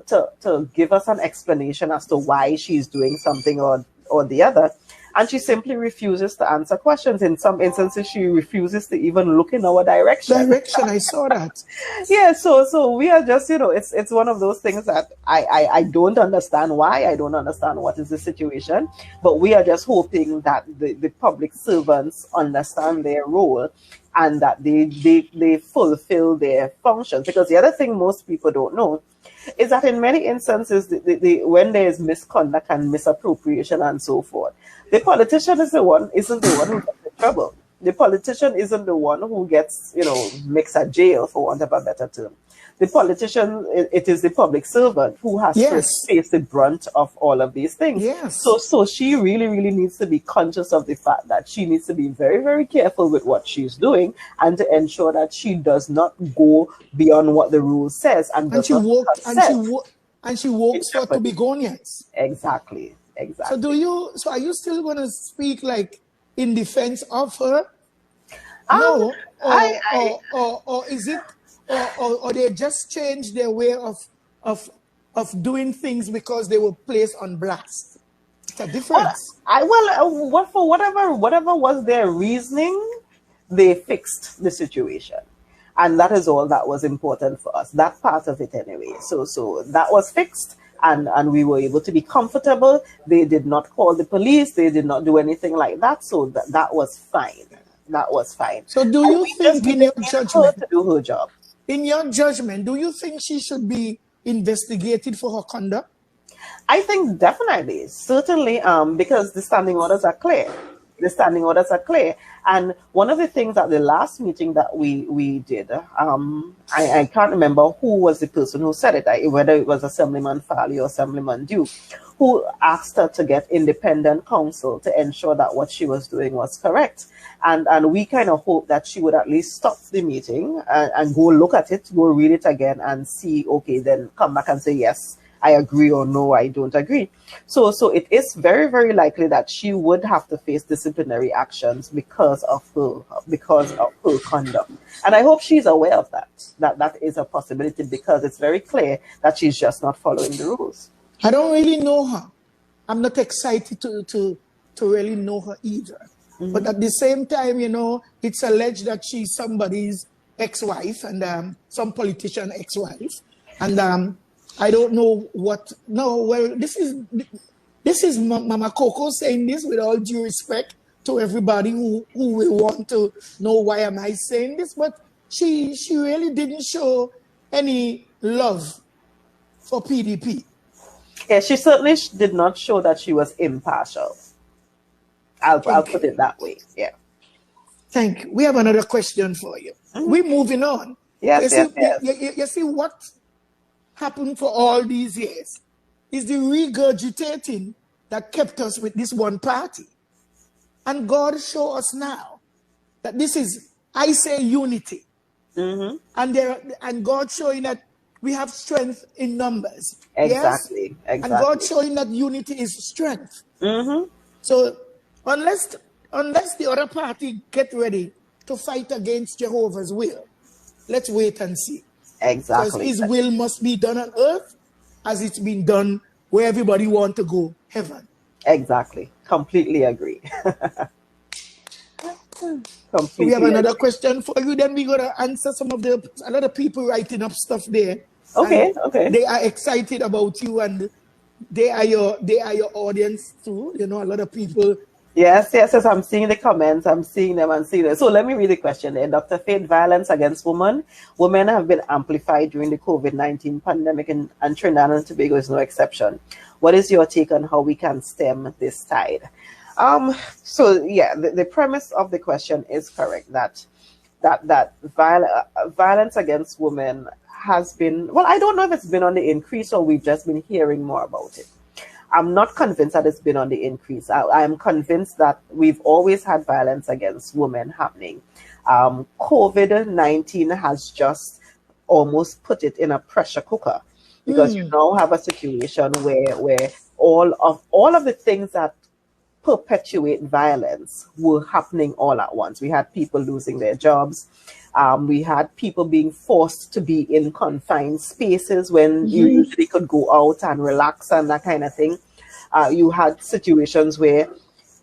to give us an explanation as to why she's doing something or the other. And she simply refuses to answer questions. In some instances, she refuses to even look in our direction. I saw that. Yeah, so we are just, it's one of those things that I don't understand why. I don't understand what is the situation. But we are just hoping that the public servants understand their role and that they fulfill their functions. Because the other thing most people don't know is that in many instances, when there is misconduct and misappropriation and so forth, the politician isn't the one who gets in trouble. The politician isn't the one who gets, makes a jail, for want of a better term. The politician, it is the public servant who has to face the brunt of all of these things. Yes. So she really needs to be conscious of the fact that she needs to be very careful with what she's doing, and to ensure that she does not go beyond what the rule says and she walks for Tobagonians. Exactly. So are you still going to speak like in defense of her? No. Or is it or they just changed their way of doing things because they were placed on blast? a Well, difference. what for whatever was their reasoning, they fixed the situation, and that is all that was important for us. That part of it anyway. So that was fixed, and we were able to be comfortable. They did not call the police. They did not do anything like that. So that was fine. That was fine. So do And you we just think, in didn't your need her judgment, to do her job. do you think she should be investigated for her conduct? I think definitely, certainly, because the standing orders are clear. The standing orders are clear. And one of the things at the last meeting that we did, I can't remember who was the person who said it, whether it was Assemblyman Farley or Assemblyman Duke, who asked her to get independent counsel to ensure that what she was doing was correct. And we kind of hope that she would at least stop the meeting and go look at it, go read it again and see, okay, then come back and say, yes, I agree, or no, I don't agree. So it is very, very likely that she would have to face disciplinary actions because of her conduct. And I hope she's aware of that is a possibility, because it's very clear that she's just not following the rules. I don't really know her. I'm not excited to really know her either. But at the same time, it's alleged that she's somebody's ex-wife, and some politician ex-wife. And I don't know what. No, well, this is Mama Coco saying this with all due respect to everybody who will want to know why am I saying this. But she really didn't show any love for PDP. Yeah, she certainly did not show that she was impartial. I'll put it that way. Yeah. Thank you. We have another question for you. We're moving on. Yes, You see what happened for all these years is the regurgitating that kept us with this one party. And God show us now that this is, I say, unity. And God showing that we have strength in numbers. Exactly. Yes? And God showing that unity is strength. So unless the other party get ready to fight against Jehovah's will, let's wait and see. Exactly. Because his will must be done on earth as it's been done where everybody want to go, heaven. Exactly. Completely agree. So we have another question for you. Then we gotta answer a lot of people writing up stuff there. Okay. They are excited about you, and they are your audience too. A lot of people. Yes. I'm seeing the comments. I'm seeing them. So let me read the question there. Dr. Faith, violence against women have been amplified during the COVID-19 pandemic, and Trinidad and Tobago is no exception. What is your take on how we can stem this tide? So yeah, the premise of the question is correct, that violence against women has been, well, I don't know if it's been on the increase or we've just been hearing more about it. I'm not convinced that it's been on the increase. I am convinced that we've always had violence against women happening. COVID-19 has just almost put it in a pressure cooker, because you now have a situation where all of the things that perpetuate violence were happening all at once. We had people losing their jobs. We had people being forced to be in confined spaces when you usually could go out and relax and that kind of thing. You had situations where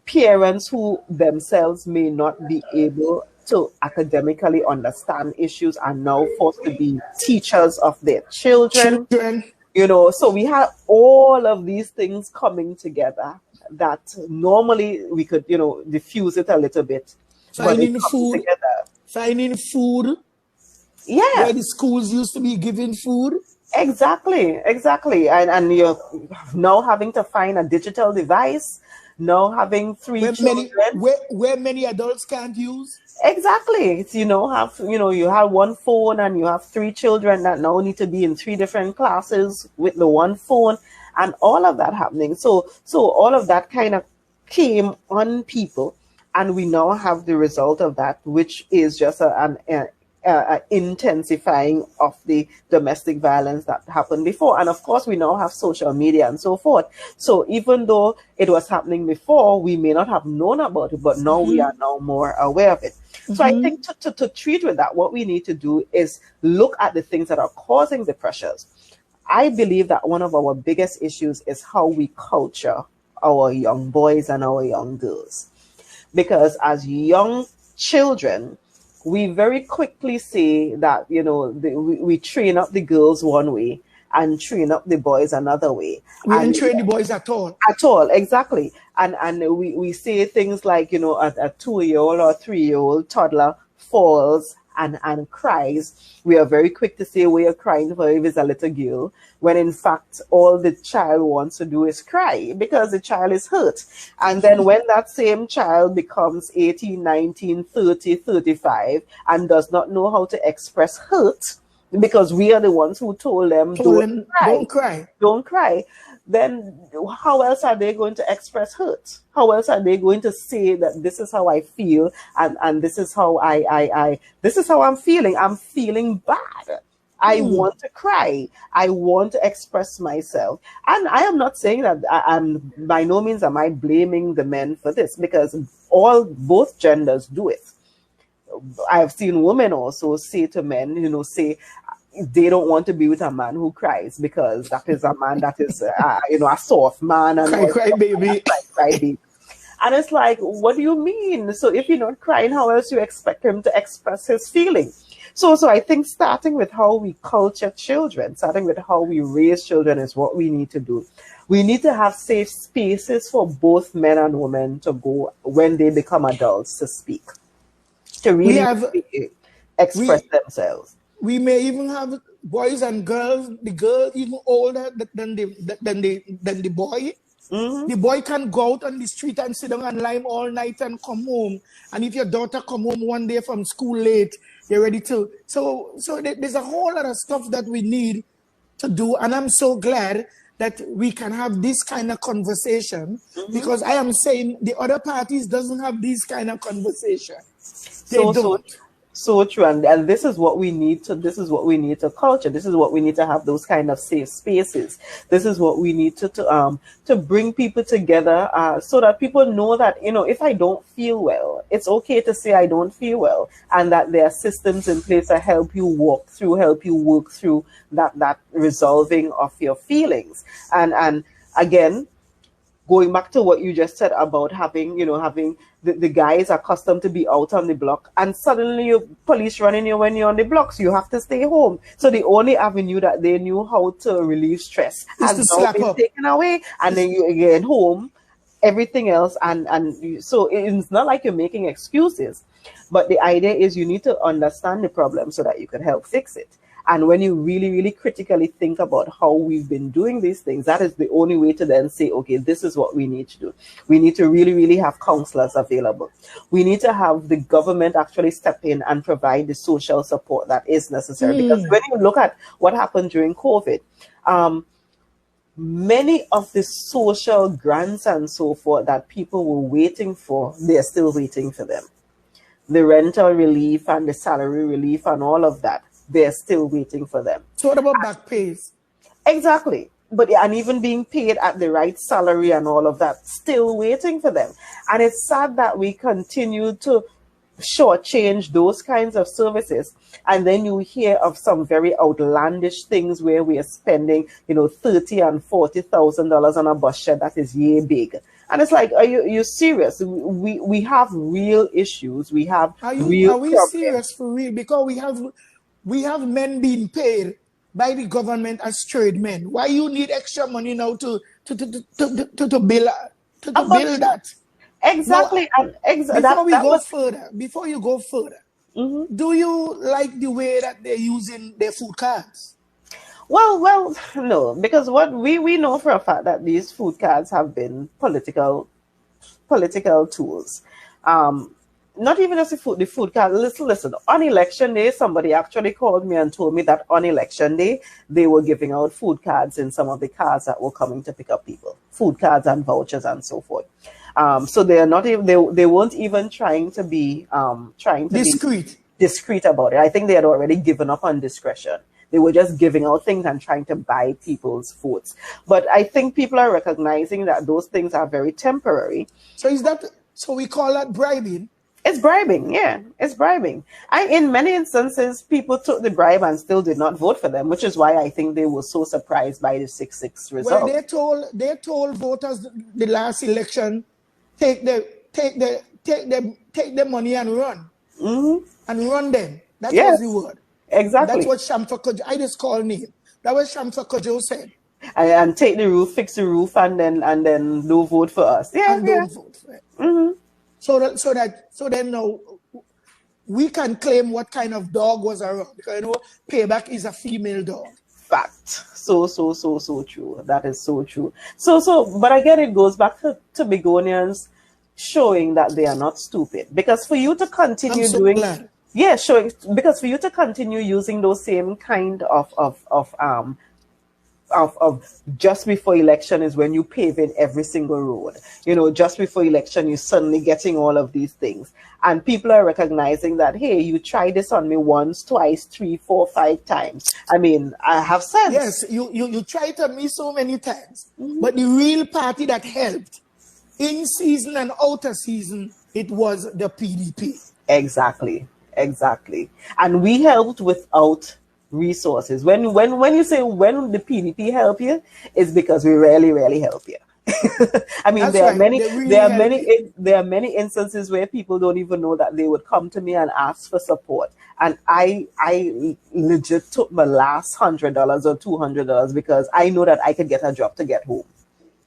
parents who themselves may not be able to academically understand issues are now forced to be teachers of their children. So we have all of these things coming together that normally we could, diffuse it a little bit. Finding food. Yeah. Where the schools used to be giving food. Exactly. And you're now having to find a digital device, now having three children. Where many adults can't use. Exactly. It's, you have one phone and you have three children that now need to be in three different classes with the one phone, and all of that happening. So all of that kind of came on people, and we now have the result of that, which is just an intensifying of the domestic violence that happened before. And of course, we now have social media and so forth. So even though it was happening before, we may not have known about it, but now we are now more aware of it. So I think to treat with that, what we need to do is look at the things that are causing the pressures. I believe that one of our biggest issues is how we culture our young boys and our young girls. Because as young children, we very quickly say that, we train up the girls one way and train up the boys another way. We And ain't train the boys at all. at all, exactly. And we say things like, a 2-year-old or 3-year-old toddler falls and cries. We are very quick to say we are crying for if it's a little girl, when in fact all the child wants to do is cry because the child is hurt. And then when that same child becomes 18, 19, 30, 35 and does not know how to express hurt, because we are the ones who told them, don't cry, don't cry, then how else are they going to express hurt? How else are they going to say that this is how I feel, and this is how this is how I'm feeling. I'm feeling bad. I want to cry. I want to express myself. And I am not saying that I'm, by no means am I blaming the men for this, because both genders do it. I've seen women also say to men, say they don't want to be with a man who cries, because that is a man that is, a soft man. And cry baby. Cry baby. And it's like, what do you mean? So if you're not crying, how else you expect him to express his feeling? So I think starting with how we culture children, starting with how we raise children is what we need to do. We need to have safe spaces for both men and women to go when they become adults to speak, to really express themselves. We may even have boys and girls, the girl even older than the boy. Mm-hmm. The boy can go out on the street and sit down and lime all night and come home. And if your daughter come home one day from school late, you're ready to. So there's a whole lot of stuff that we need to do. And I'm so glad that we can have this kind of conversation, because I am saying the other parties doesn't have this kind of conversation. They don't. So true, and this is what we need to. This is what we need to culture. This is what we need to have, those kind of safe spaces. This is what we need to bring people together, so that people know that, if I don't feel well, it's okay to say I don't feel well, and that there are systems in place to help you work through that resolving of your feelings. And again, going back to what you just said about having the guys accustomed to be out on the block, and suddenly your police running you when you're on the block, so you have to stay home. So the only avenue that they knew how to relieve stress has now been taken away, and then you get home, everything else, so it's not like you're making excuses, but the idea is you need to understand the problem so that you can help fix it. And when you really, really critically think about how we've been doing these things, that is the only way to then say, okay, this is what we need to do. We need to really, really have counselors available. We need to have the government actually step in and provide the social support that is necessary. Because when you look at what happened during COVID, many of the social grants and so forth that people were waiting for, they're still waiting for them. The rental relief and the salary relief and all of that, they're still waiting for them. So what about back pays? Exactly. And even being paid at the right salary and all of that, still waiting for them. And it's sad that we continue to shortchange those kinds of services. And then you hear of some very outlandish things where we are spending, $30,000 and $40,000 on a bus shed that is yay big. And it's like, are you serious? We have real issues. We have are we serious for real? Because we have men being paid by the government as trade men. Why you need extra money now to build that? Exactly. Now, before you go further, do you like the way that they're using their food cards? Well, no, because what we know for a fact that these food cards have been political tools. Not even as the food card. Listen, on election day, somebody actually called me and told me that on election day, they were giving out food cards in some of the cars that were coming to pick up people. Food cards and vouchers and so forth. So they are not even, they weren't even trying to be discreet about it. I think they had already given up on discretion. They were just giving out things and trying to buy people's votes. But I think people are recognizing that those things are very temporary. So we call that bribing? It's bribing, yeah, it's bribing. In many instances, people took the bribe and still did not vote for them, which is why I think they were so surprised by the 6-6 Well, result. they told voters the last election, take the money and run. And run them. That was the Yes, word. That's exactly. what Shamfa Kojo, I just call name. That was Shamfa Kojo said. And take the roof, fix the roof, and then no vote for us. Yeah, And yeah. don't vote for it. So then now we can claim what kind of dog was around, because payback is a female dog. Fact. So true. That is so true. But again, it goes back to Begonians showing that they are not stupid. Because for you to continue I'm so doing, glad. yeah, showing, because for you to continue using those same kind of just before election is when you pave in every single road. Just before election, you're suddenly getting all of these things. And people are recognizing that, hey, you tried this on me once, twice, 3, 4, 5 times. I mean, I have sense. Yes, you tried on me so many times. But the real party that helped in season and out of season, it was the PDP. Exactly. And we helped without resources. When you say when the PDP help you, it's because we really help you. I mean, That's right. They really there are many instances where people don't even know that they would come to me and ask for support, and I legit took my last $100 or $200 because I know that I could get a job to get home.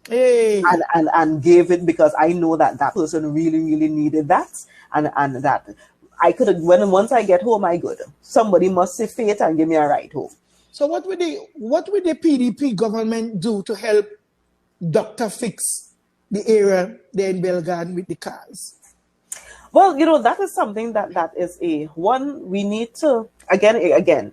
Hey. And gave it because I know that person really needed that, and that I could have, once I get home, I good. Somebody must see fate and give me a ride home. So what would the PDP government do to help Dr. fix the area there in Belgarden with the cars? Well, that is something that is one we need to, again,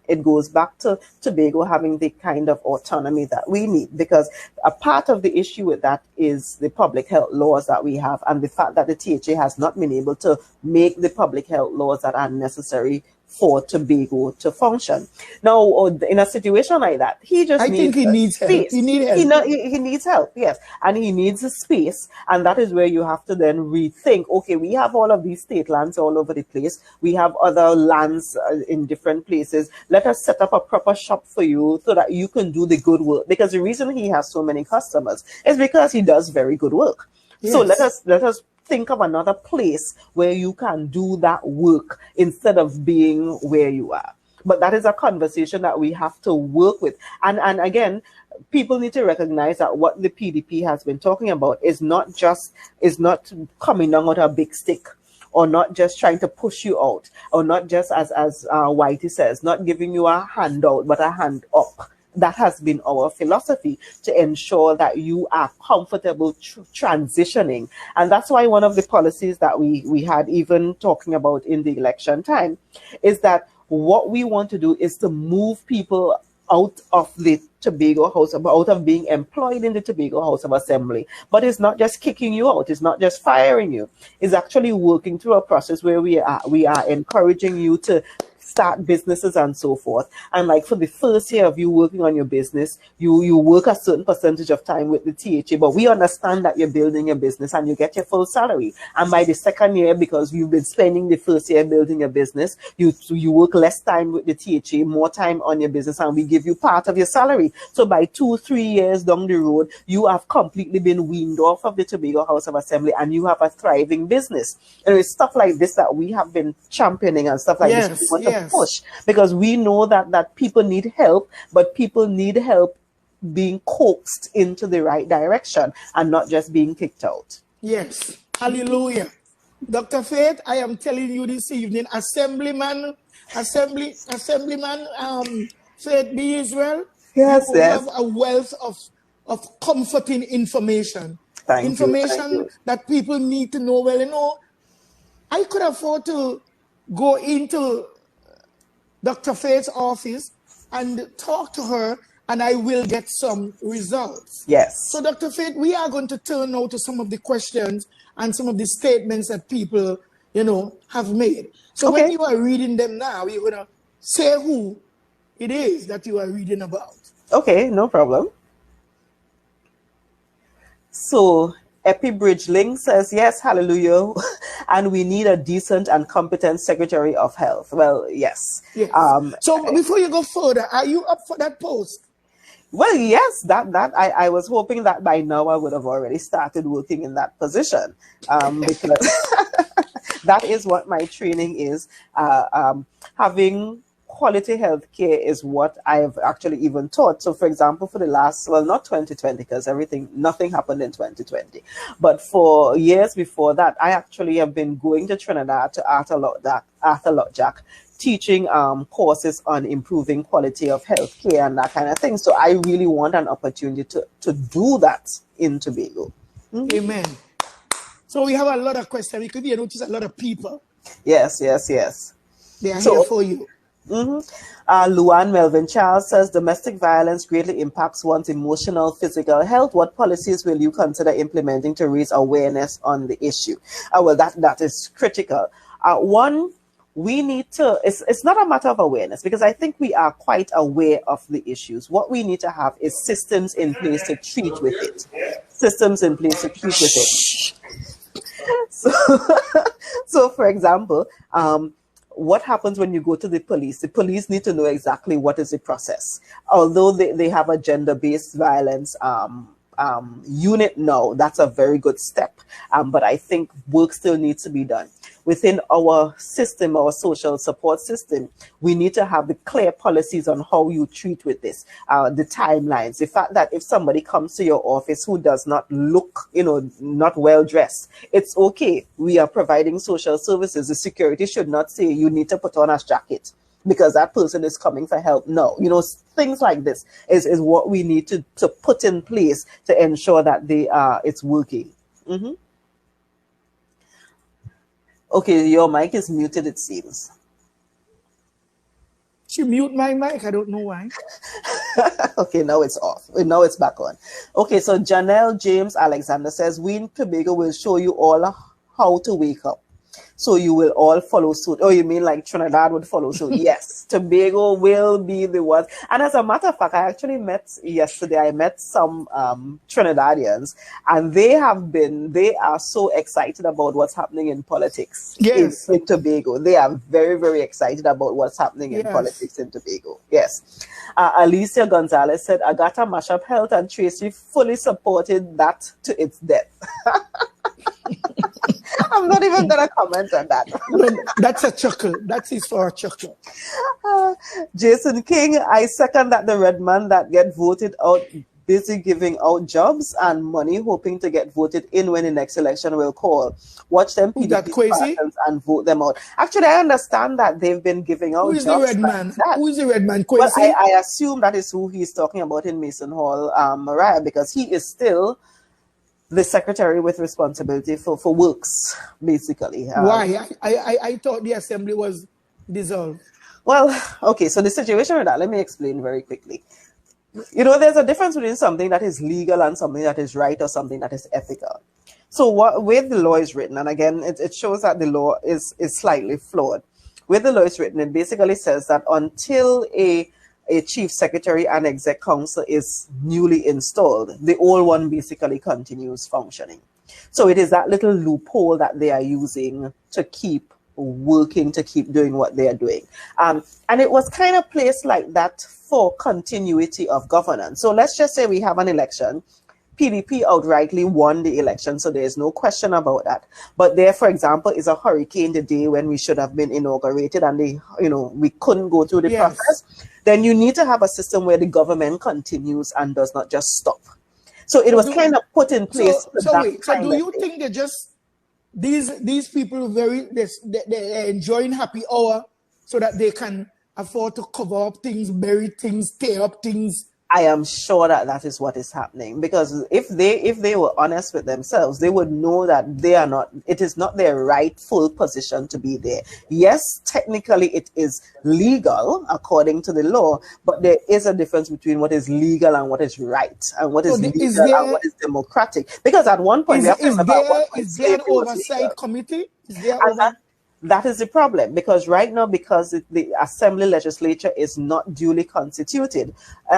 it goes back to Tobago having the kind of autonomy that we need, because a part of the issue with that is the public health laws that we have, and the fact that the THA has not been able to make the public health laws that are necessary for Tobago to function. Now, in a situation like that, he needs help. He needs help, yes. And he needs a space. And that is where you have to then rethink, okay, we have all of these state lands all over the place. We have other lands in different places. Let us set up a proper shop for you so that you can do the good work. Because the reason he has so many customers is because he does very good work. Yes. So let us think of another place where you can do that work instead of being where you are. But that is a conversation that we have to work with. And again, people need to recognize that what the PDP has been talking about is not coming down with a big stick, or not just trying to push you out, or not just as Whitey says, not giving you a handout, but a hand up. That has been our philosophy, to ensure that you are comfortable transitioning. And that's why one of the policies that we had even talking about in the election time is that what we want to do is to move people out of the Tobago House, out of being employed in the Tobago House of Assembly. But it's not just kicking you out, it's not just firing you. It's actually working through a process where we are encouraging you to start businesses and so forth. And like for the first year of you working on your business, you work a certain percentage of time with the THA, but we understand that you're building a business and you get your full salary. And by the second year, because you've been spending the first year building a business, you work less time with the THA, more time on your business, and we give you part of your salary. So by 2-3 years down the road, you have completely been weaned off of the Tobago House of Assembly and you have a thriving business. And it's stuff like this that we have been championing, and stuff like this we want to push, because we know that people need help, but people need help being coaxed into the right direction and not just being kicked out. Yes. Hallelujah. Dr. Faith, I am telling you this evening, Assemblyman Faith B.Yisrael, yes, you have a wealth of comforting information. Thank you. That people need to know. Well, I could afford to go into Dr. Faith's office and talk to her, and I will get some results. Yes. So, Dr. Faith, we are going to turn now to some of the questions and some of the statements that people, have made. So when you are reading them now, you're going to say who it is that you are reading about. Okay, no problem. So, Epi Bridgeling says, yes, hallelujah. and we need a decent and competent Secretary of Health. Well, yes. Yes. So before you go further, are you up for that post? Well, yes, that I was hoping that by now I would have already started working in that position, because that is what my training is. Having quality healthcare is what I've actually even taught. So, for example, for the last, well, not 2020, because nothing happened in 2020, but for years before that, I actually have been going to Trinidad to Arthur Jack, teaching courses on improving quality of healthcare and that kind of thing. So I really want an opportunity to do that in Tobago. Mm-hmm. Amen. So we have a lot of questions. We could notice a lot of people. Yes. They are here for you. Luan Melvin Charles says domestic violence greatly impacts one's emotional, physical health. What policies will you consider implementing to raise awareness on the issue? Well, that is critical. One, we need to, it's not a matter of awareness, because I think we are quite aware of the issues. What we need to have is systems in place to treat with it. So for example, what happens when you go to the police? The police need to know exactly what is the process. Although they have a gender-based violence unit now, that's a very good step. But I think work still needs to be done. Within our system, our social support system, we need to have the clear policies on how you treat with this, the timelines, the fact that if somebody comes to your office who does not look, not well dressed, it's okay. We are providing social services. The security should not say you need to put on a jacket because that person is coming for help. No, things like this is what we need to put in place to ensure that it's working. Mm-hmm. Okay, your mic is muted, it seems. She mute my mic. I don't know why. Okay, now it's off. Now it's back on. Okay, so Janelle James Alexander says, we in Tobago will show you all how to wake up. So you will all follow suit. Oh, you mean like Trinidad would follow suit? Yes, Tobago will be the one. And as a matter of fact, I actually I met some Trinidadians, and they are so excited about what's happening in politics in Tobago. They are very, very excited about what's happening in politics in Tobago. Yes. Alicia Gonzalez said, Agatha Mashup Health and Tracy fully supported that to its death. I'm not even going to comment on that. No, that's a chuckle. That is for a chuckle. Jason King, I second that the red man that get voted out busy giving out jobs and money, hoping to get voted in when the next election will call. Watch them PDP and vote them out. Actually, I understand that they've been giving out jobs. Who is the red man? Who is the red man? Kwesi? Well, I assume that is who he's talking about in Mason Hall, Mariah, because he is still the secretary with responsibility for works, basically. Why? I thought the assembly was dissolved. Well, okay, so the situation with that, let me explain very quickly. There's a difference between something that is legal and something that is right or something that is ethical. So where the law is written, and again, it shows that the law is slightly flawed. Where the law is written, it basically says that until a chief secretary and exec council is newly installed, the old one basically continues functioning. So it is that little loophole that they are using to keep working, to keep doing what they are doing. And it was kind of placed like that for continuity of governance. So let's just say we have an election. PDP outrightly won the election, so there is no question about that. But there, for example, is a hurricane the day when we should have been inaugurated and we couldn't go through the process. Then you need to have a system where the government continues and does not just stop. So it was kind of put in place. So do you think they just these people they're enjoying happy hour so that they can afford to cover up things, bury things, tear up things? I am sure that is what is happening, because if they were honest with themselves, they would know that it is not their rightful position to be there. Yes, technically it is legal according to the law, but there is a difference between what is legal and what is right, and what is legal and what is democratic. Because at one point, is there an oversight committee? That is the problem, because right now, because the assembly legislature is not duly constituted,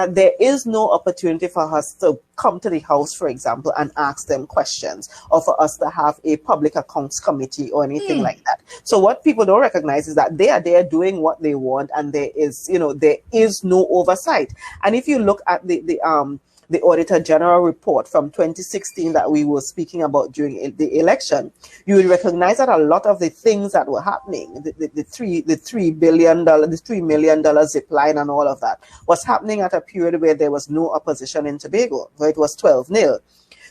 there is no opportunity for us to come to the House, for example, and ask them questions, or for us to have a public accounts committee or anything like that. So what people don't recognize is that they are there doing what they want, and there is, there is no oversight. And if you look at the Auditor General report from 2016 that we were speaking about during the election, you will recognize that a lot of the things that were happening, the $3 million zip line and all of that, was happening at a period where there was no opposition in Tobago, where it was 12-0.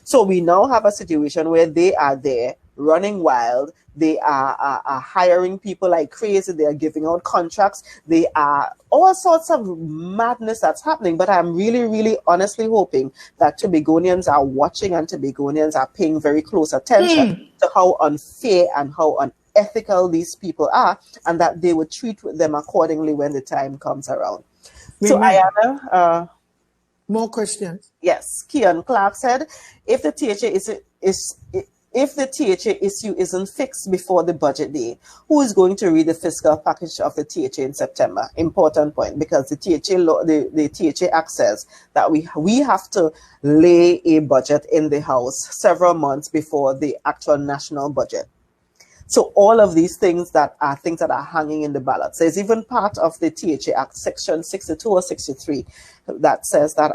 So we now have a situation where they are there running wild. They are hiring people like crazy. They are giving out contracts. They are all sorts of madness that's happening. But I'm really, really honestly hoping that Tobagonians are watching and Tobagonians are paying very close attention to how unfair and how unethical these people are, and that they will treat them accordingly when the time comes around. So, Ayana, more questions? Yes, Kian Clark said, if the THA issue isn't fixed before the budget day, who is going to read the fiscal package of the THA in September? Important point, because the THA Act says that we have to lay a budget in the House several months before the actual national budget. So all of these things that are hanging in the balance. There's even part of the THA Act, section 62 or 63, that says that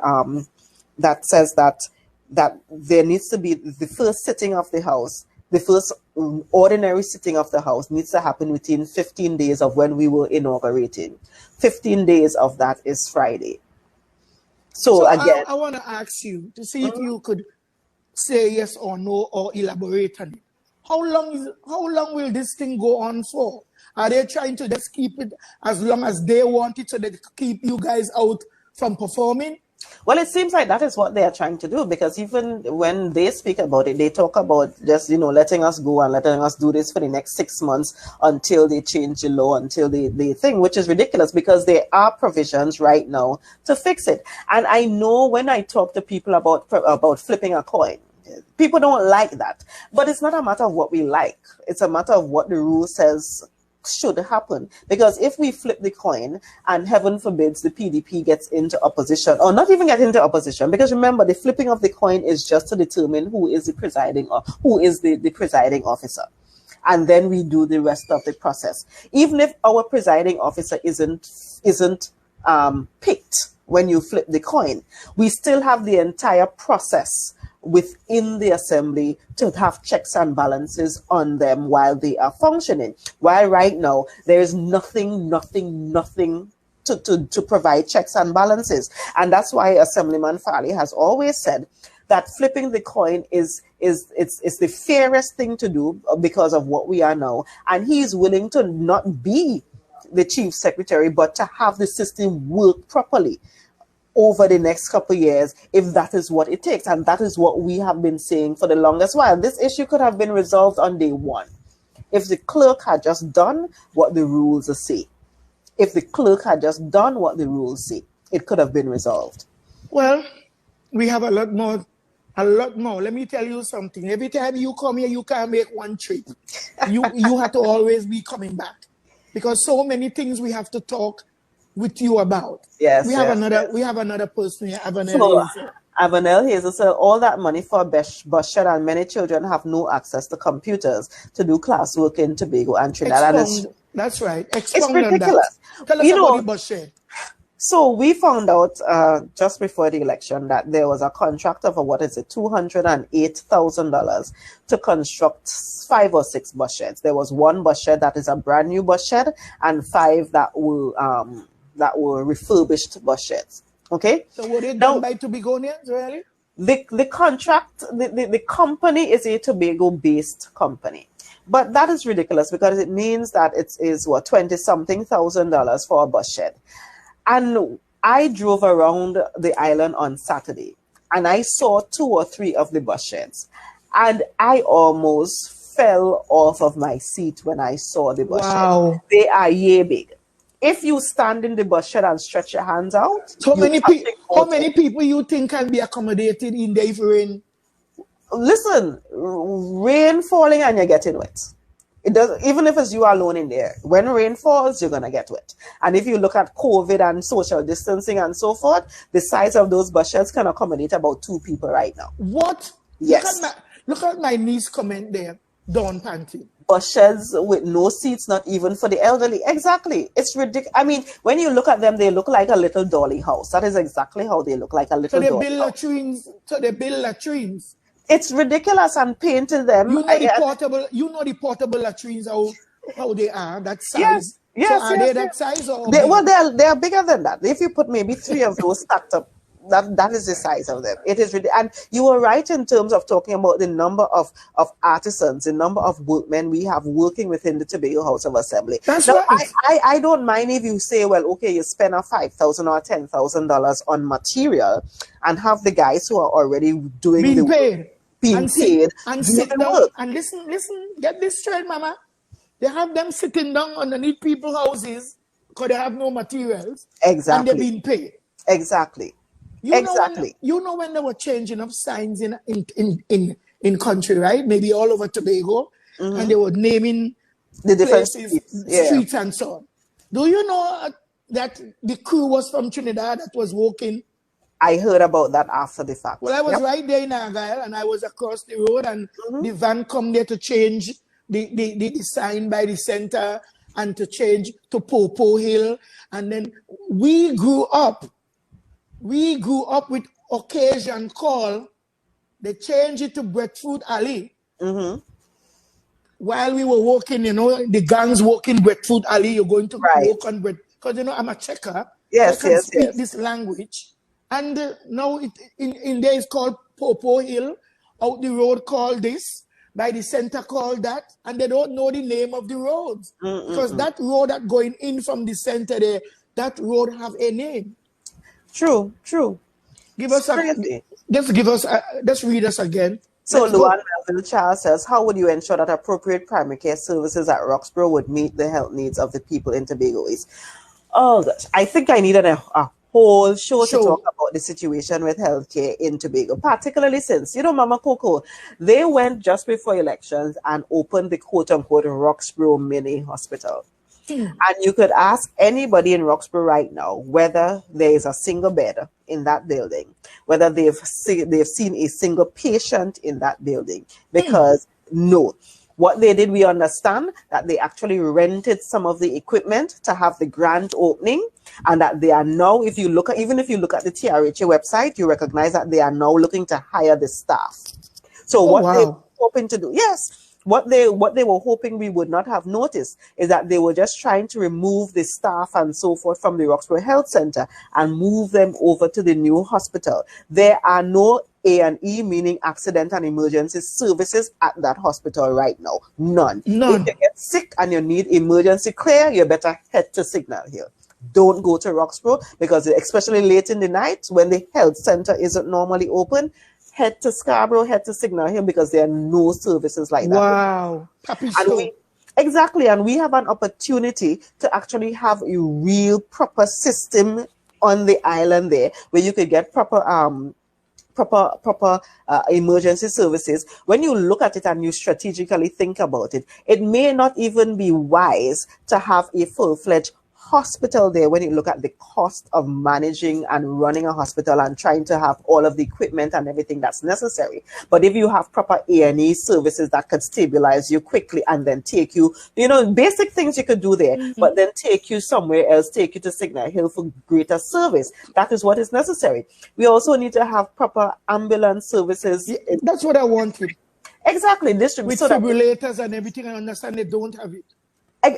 there needs to be the first sitting of the House, the first ordinary sitting of the House needs to happen within 15 days of when we were inaugurating. 15 days of that is Friday. So again, I want to ask you to see if you could say yes or no or elaborate on it. How long will this thing go on for? Are they trying to just keep it as long as they want it so they keep you guys out from performing? Well, it seems like that is what they are trying to do, because even when they speak about it, they talk about just, letting us go and letting us do this for the next 6 months until they change the law, until they think, which is ridiculous, because there are provisions right now to fix it. And I know when I talk to people about flipping a coin, people don't like that, but it's not a matter of what we like. It's a matter of what the rule says should happen. Because if we flip the coin and heaven forbids the PDP gets into opposition, or not even get into opposition, because remember, the flipping of the coin is just to determine who is the presiding officer. And then we do the rest of the process. Even if our presiding officer isn't picked when you flip the coin, we still have the entire process within the assembly to have checks and balances on them while they are functioning. While right now, there is nothing to provide checks and balances. And that's why Assemblyman Farley has always said that flipping the coin is the fairest thing to do because of what we are now. And he is willing to not be the chief secretary, but to have the system work properly over the next couple of years, if that is what it takes. And that is what we have been saying for the longest while. This issue could have been resolved on day one if the clerk had just done what the rules say. If the clerk had just done what the rules say, it could have been resolved. Well, we have a lot more. Let me tell you something. Every time you come here, you can't make one trip. You have to always be coming back, because so many things we have to talk with you about. Yes. We have another person here, Avanel. Avanel Hazel said all that money for bus shed, and many children have no access to computers to do classwork in Tobago and Trinidad. That's right. It's ridiculous. Tell us about the bus shed. So we found out just before the election that there was a contract of $208,000 to construct 5 or 6 bus sheds. There was one bus shed that is a brand new bus shed, and 5 that were refurbished bus sheds. Okay. So were they done by Tobagonians, really? The contract, the company is a Tobago-based company. But that is ridiculous, because it means that it is $20-something thousand for a bus shed. And I drove around the island on Saturday, and I saw 2 or 3 of the bus sheds, and I almost fell off of my seat when I saw the bus shed. They are yay big. If you stand in the bus shed and stretch your hands out, how many people you think can be accommodated in the rain? Listen, rain falling and you're getting wet. It does, even if it's you alone in there. When rain falls, you're gonna get wet. And if you look at COVID and social distancing and so forth, the size of those bus shelters can accommodate about 2 people right now. What? Yes. Look at my niece comment there, Dawn Panty. Bus sheds with no seats, not even for the elderly. Exactly. It's ridiculous. I mean, when you look at them, they look like a little dolly house. That is exactly how they look, like a little dolly house. So they build latrines. It's ridiculous, and painted them. You know the portable latrines, how they are, that size. Yes. So are they that size or they are bigger than that. If you put maybe 3 of those stacked up, that is the size of them. It is really, and you were right in terms of talking about the number of artisans, the number of workmen we have working within the Tobago House of Assembly. That's now, right. I don't mind if you say, well, okay, you spend $5,000 or $10,000 on material and have the guys who are already doing being the paid. work, being paid and sit down and listen, get this straight, mama. They have them sitting down underneath people's houses because they have no materials. Exactly. And they're being paid. Exactly. You know when they were changing up signs in country, right? Maybe all over Tobago, and they were naming the different places, streets and so on. Do you know that the crew was from Trinidad that was walking? I heard about that after the fact. Well, I was right there in Argyle, and I was across the road, and the van come there to change the sign by the center and to change to Popo Hill. And then we grew up with occasion call. They changed it to Breadfruit Alley. While we were walking, the gangs walking Breadfruit Alley, you're going to walk on bread. Because, I'm a checker. Yes, I can speak this language. And now in there it's called Popo Hill. Out the road called this. By the center called that. And they don't know the name of the roads. Because that road that going in from the center there, that road have a name. True. Let's read us again. So Luan Melville Charles says, how would you ensure that appropriate primary care services at Roxborough would meet the health needs of the people in Tobago East? Oh gosh, I think I needed a whole show to talk about the situation with healthcare in Tobago, particularly since, Mama Coco, they went just before elections and opened the quote-unquote Roxborough mini hospital. And you could ask anybody in Roxborough right now whether there is a single bed in that building, whether they've seen a single patient in that building, because no. What they did, we understand that they actually rented some of the equipment to have the grand opening, and that they are now, even if you look at the TRHA website, you recognize that they are now looking to hire the staff. So they were hoping to do, what they were hoping we would not have noticed is that they were just trying to remove the staff and so forth from the Roxborough Health Center and move them over to the new hospital. There are no A&E, meaning accident and emergency services at that hospital right now. None. If you get sick and you need emergency care, you better head to Signal Hill. Don't go to Roxborough, because especially late in the night when the health center isn't normally open, head to Scarborough, head to Signal Hill, because there are no services like that. Wow. Exactly. And we have an opportunity to actually have a real proper system on the island there, where you could get proper emergency services. When you look at it and you strategically think about it, it may not even be wise to have a full-fledged hospital there when you look at the cost of managing and running a hospital and trying to have all of the equipment and everything that's necessary. But if you have proper A&E services that could stabilize you quickly and then take you, basic things you could do there, but then take you somewhere else, take you to Signal Hill for greater service. That is what is necessary. We also need to have proper ambulance services. Yeah, that's what I wanted. Exactly. With defibrillators and everything, I understand they don't have it.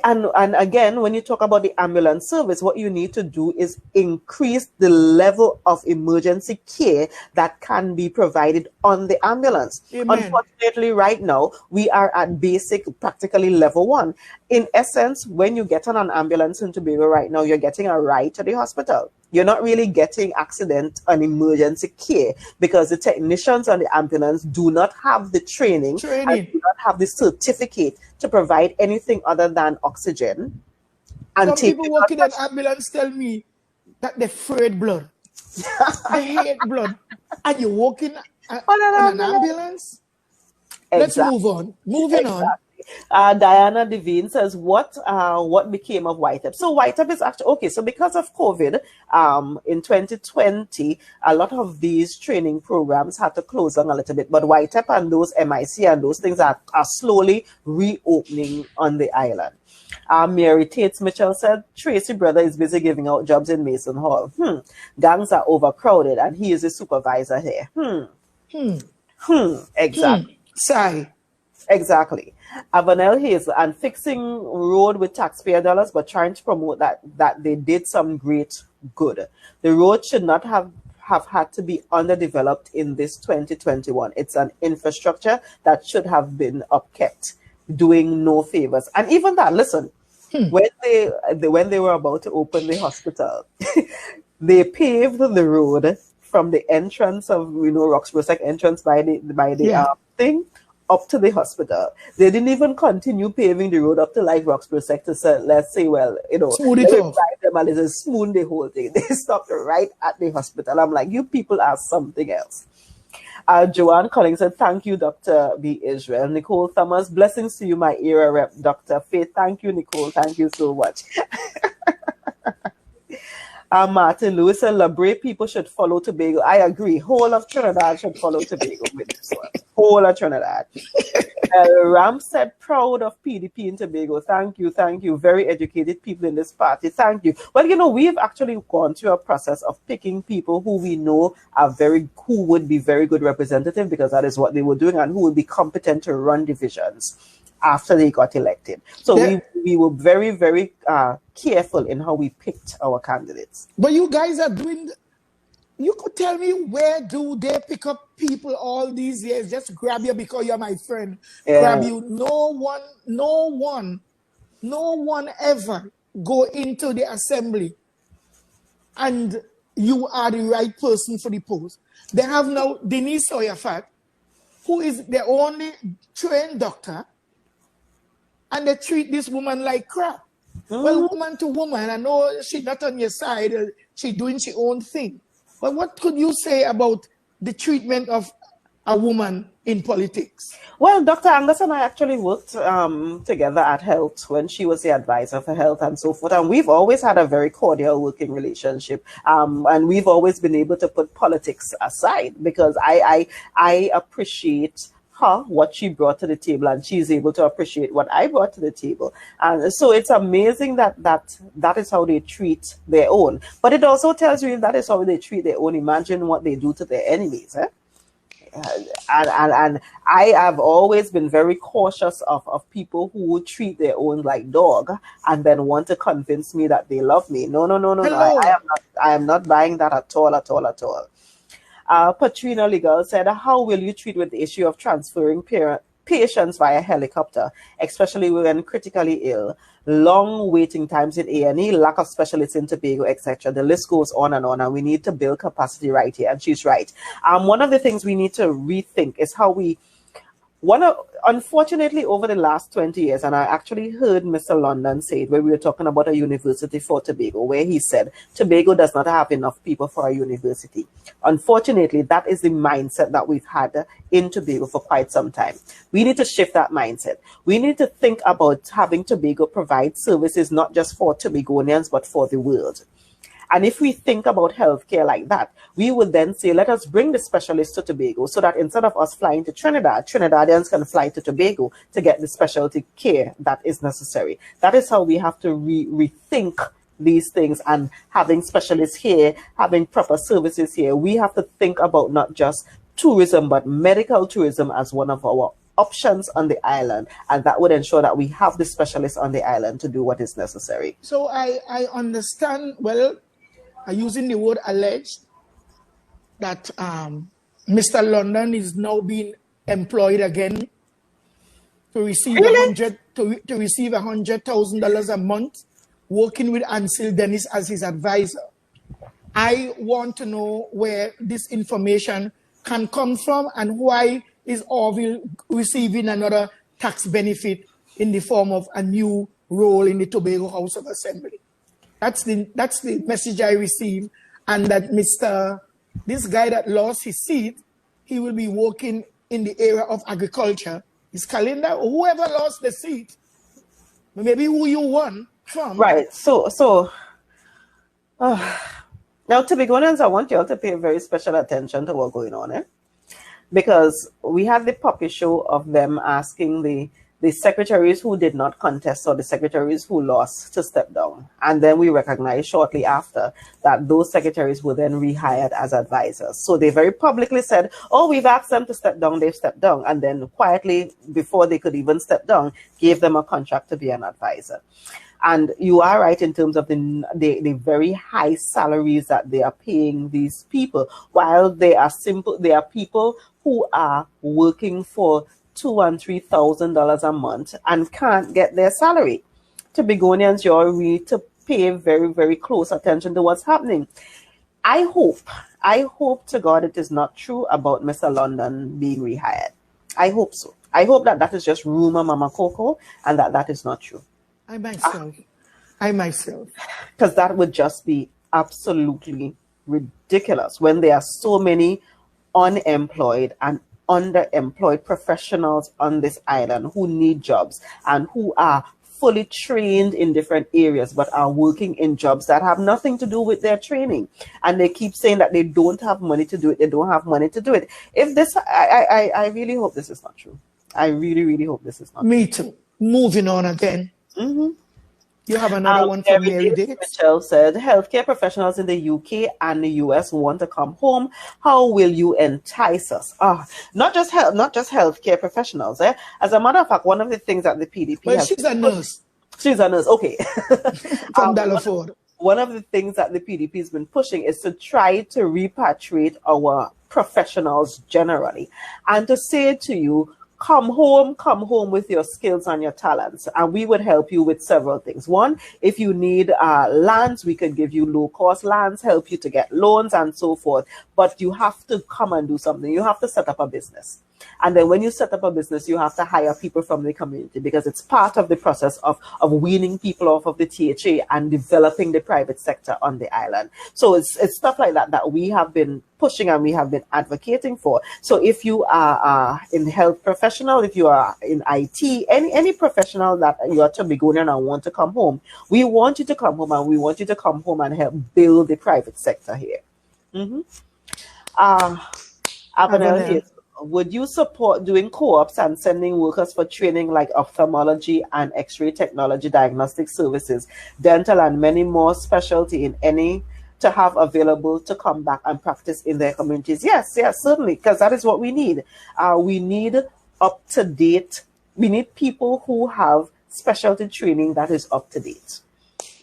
And again, when you talk about the ambulance service, what you need to do is increase the level of emergency care that can be provided on the ambulance. Amen. Unfortunately, right now, we are at basic, practically level 1. In essence, when you get on an ambulance in Tobago right now, you're getting a ride to the hospital. You're not really getting accident and emergency care, because the technicians on the ambulance do not have the training. And do not have the certificate to provide anything other than oxygen. And some people working in ambulance tell me that they afraid blood. They hate blood. And you're walking on an ambulance? Exactly. Let's move on. Moving on. Diana Devine says, what became of White Up? So White Up is actually, okay, so because of COVID, in 2020, a lot of these training programs had to close down a little bit, but White Up and those MIC and those things are slowly reopening on the island. Mary Tate Mitchell said, Tracy brother is busy giving out jobs in Mason Hall. Gangs are overcrowded and he is a supervisor here. Exactly. Sigh. Exactly. Avanel Hazel, and fixing road with taxpayer dollars, but trying to promote that they did some great good. The road should not have had to be underdeveloped in this 2021. It's an infrastructure that should have been upkept, doing no favors. And even that, listen, when they were about to open the hospital, they paved the road from the entrance of Roxborough entrance by the thing up to the hospital. They didn't even continue paving the road up to like Roxborough sector. So let's say, well, smooth it off. Them a little, smooth the whole thing. They stopped right at the hospital. I'm like, you people are something else. Joanne Collins said, thank you, Dr. B.Yisrael. Nicole Thomas, blessings to you, my era rep, Dr. Faith. Thank you, Nicole. Thank you so much. Martin Lewis and Labre people should follow Tobago. I agree. Whole of Trinidad should follow Tobago with this one. Whole of Trinidad. Ram said, proud of PDP in Tobago. Thank you, thank you. Very educated people in this party. Thank you. Well, we've actually gone through a process of picking people who we know who would be very good representative, because that is what they were doing, and who would be competent to run divisions after they got elected. So we were very, very careful in how we picked our candidates. But you guys are doing, you could tell me, where do they pick up people all these years? Just grab you because you're my friend. Yeah. Grab you. No one ever go into the assembly and you are the right person for the post. They have now Denise Oyafat, who is the only trained doctor, and they treat this woman like crap. Well, woman to woman, I know she's not on your side. She's doing her own thing. But what could you say about the treatment of a woman in politics? Well, Dr. Angus and I actually worked together at Health when she was the advisor for Health and so forth. And we've always had a very cordial working relationship. And we've always been able to put politics aside, because I appreciate what she brought to the table, and she's able to appreciate what I brought to the table. And so it's amazing that is how they treat their own. But it also tells you, if that is how they treat their own, imagine what they do to their enemies. And I have always been very cautious of people who would treat their own like dog and then want to convince me that they love me. No. I am not buying that at all. Patrina Legal said, how will you treat with the issue of transferring patients via helicopter, especially when critically ill, long waiting times in A&E, lack of specialists in Tobago, etc. The list goes on, and we need to build capacity right here. And she's right. One of the things we need to rethink is how we unfortunately, over the last 20 years, and I actually heard Mr. London say it when we were talking about a university for Tobago, where he said Tobago does not have enough people for a university. Unfortunately, that is the mindset that we've had in Tobago for quite some time. We need to shift that mindset. We need to think about having Tobago provide services not just for Tobagonians, but for the world. And if we think about healthcare like that, we would then say, let us bring the specialists to Tobago, so that instead of us flying to Trinidad, Trinidadians can fly to Tobago to get the specialty care that is necessary. That is how we have to rethink these things, and having specialists here, having proper services here. We have to think about not just tourism, but medical tourism as one of our options on the island, and that would ensure that we have the specialists on the island to do what is necessary. So I understand, well, using the word alleged, that Mr. London is now being employed again to receive $100,000 a month, working with Ansel Dennis as his advisor. I want to know where this information can come from, and why is Orville receiving another tax benefit in the form of a new role in the Tobago House of Assembly. That's the message I received, and that this guy that lost his seat, he will be working in the area of agriculture Is Kalinda, whoever lost the seat, maybe who you won from. Right. Now, to be honest, I want you all to pay very special attention to what's going on, because we had the puppy show of them asking the secretaries who did not contest or the secretaries who lost to step down. And then we recognized shortly after that those secretaries were then rehired as advisors. So they very publicly said, oh, we've asked them to step down, they've stepped down. And then quietly, before they could even step down, gave them a contract to be an advisor. And you are right in terms of the very high salaries that they are paying these people, while they are people who are working for $2,000 and $3,000 a month and can't get their salary. To Begonians, you all need to pay very, very close attention to what's happening. I hope to God it is not true about Mr. London being rehired. I hope so. I hope that is just rumor, Mama Coco, and that is not true. I myself. Because that would just be absolutely ridiculous when there are so many unemployed and underemployed professionals on this island who need jobs and who are fully trained in different areas but are working in jobs that have nothing to do with their training. And they keep saying that they don't have money to do it. They don't have money to do it. If this, I really hope this is not true. I really, really hope this is not Me true. too. Moving on again. You have another one from Mary Dates. Mitchell said, healthcare professionals in the UK and the US want to come home. How will you entice us? Not just healthcare professionals. As a matter of fact, one of the things that the PDP has... she's a nurse. She's a nurse, okay. From Dallaford. One of the things that the PDP has been pushing is to try to repatriate our professionals generally. And to say to you, come home with your skills and your talents, and we would help you with several things. One, if you need lands, we could give you low-cost lands, help you to get loans and so forth. But you have to come and do something. You have to set up a business. And then when you set up a business, you have to hire people from the community, because it's part of the process of weaning people off of the THA and developing the private sector on the island. So it's stuff like that we have been pushing and we have been advocating for. So if you are in health professional, if you are in IT, any professional that you are Tobagonian and want to come home, we want you to come home, and we want you to come home and help build the private sector here. Avenel, would you support doing co-ops and sending workers for training like ophthalmology and x-ray technology, diagnostic services, dental, and many more specialty in any to have available to come back and practice in their communities? Yes, certainly, because that is what we need. We need up-to-date, we need people who have specialty training that is up-to-date.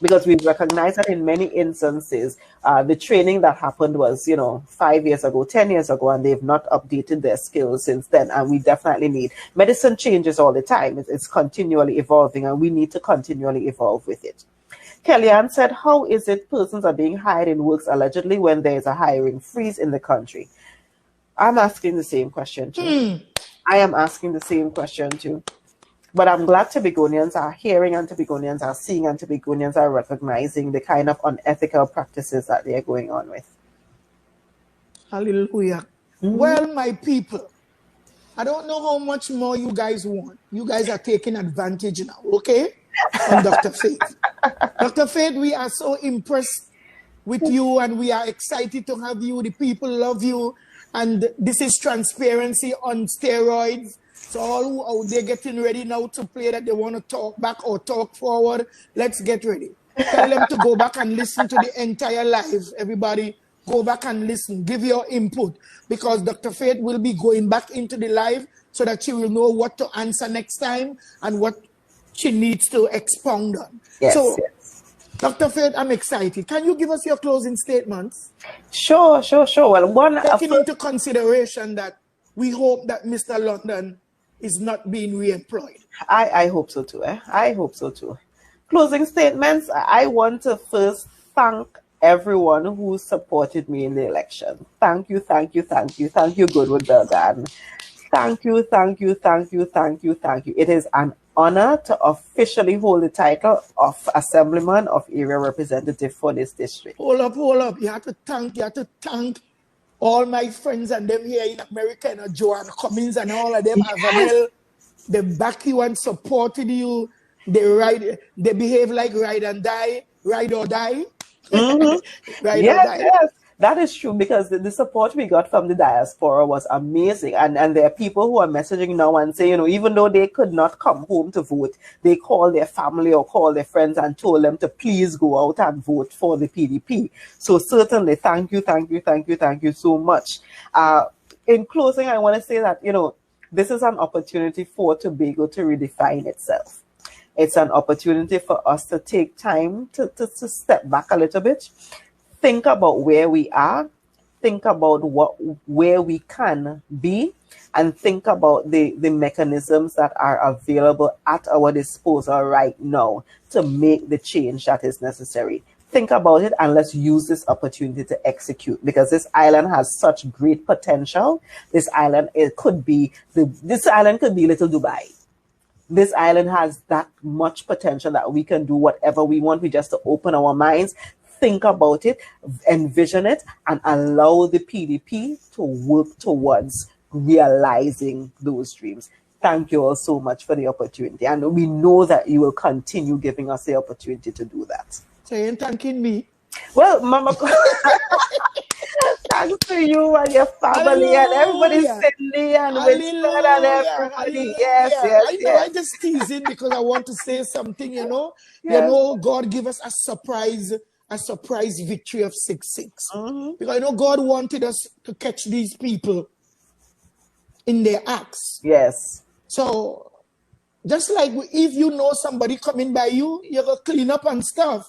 Because we recognize that in many instances, the training that happened was, 5 years ago, 10 years ago, and they've not updated their skills since then. And we definitely need, medicine changes all the time. It's continually evolving, and we need to continually evolve with it. Kellyanne said, how is it persons are being hired in works allegedly when there is a hiring freeze in the country? I'm asking the same question too. I am asking the same question too. But I'm glad Tobagonians are hearing, and Tobagonians are seeing, and Tobagonians are recognizing the kind of unethical practices that they are going on with. Hallelujah. Well, my people, I don't know how much more you guys want. You guys are taking advantage now, okay? On Dr. Faith. Dr. Faith, we are so impressed with you, and we are excited to have you. The people love you, and this is transparency on steroids. So all who out there getting ready now to play that they want to talk back or talk forward, let's get ready. Tell them to go back and listen to the entire live. Everybody, go back and listen. Give your input, because Dr. Faith will be going back into the live so that she will know what to answer next time and what she needs to expound on. Yes, so, yes. Dr. Faith, I'm excited. Can you give us your closing statements? Sure. Well, taking into consideration that we hope that Mr. London is not being re-employed. I hope so too. I hope so too. Closing statements. I want to first thank everyone who supported me in the election. Thank you, Goodwood Belgan. Thank you. It is an honor to officially hold the title of Assemblyman of Area Representative for this district. Hold up. You have to thank all my friends and them here in America, Joanne Cummins and all of them, Avanel. They back you and supported you. They behave like ride and die, ride or die. Mm-hmm. Ride or Yes, die. yes, that is true because the support we got from the diaspora was amazing. And there are people who are messaging now and say, even though they could not come home to vote, they call their family or call their friends and told them to please go out and vote for the PDP. So certainly, thank you so much. In closing, I want to say that, this is an opportunity for Tobago to redefine itself. It's an opportunity for us to take time to step back a little bit, think about where we are, think about where we can be, and think about the mechanisms that are available at our disposal right now to make the change that is necessary. Think about it and let's use this opportunity to execute, because this island has such great potential. This island could be little Dubai. This island has that much potential that we can do whatever we want. We just to open our minds, think about it, envision it, and allow the PDP to work towards realizing those dreams. Thank you all so much for the opportunity. And we know that you will continue giving us the opportunity to do that. So you ain't thanking me. Well, Mama, thanks to you and your family and everybody, Sydney and Winston and everybody. Yes. I know, I just teasing because I want to say something, Yes. God give us a surprise victory of 6-6. Because God wanted us to catch these people in their acts. Yes. So just like if you know somebody coming by you, you're going to clean up and stuff.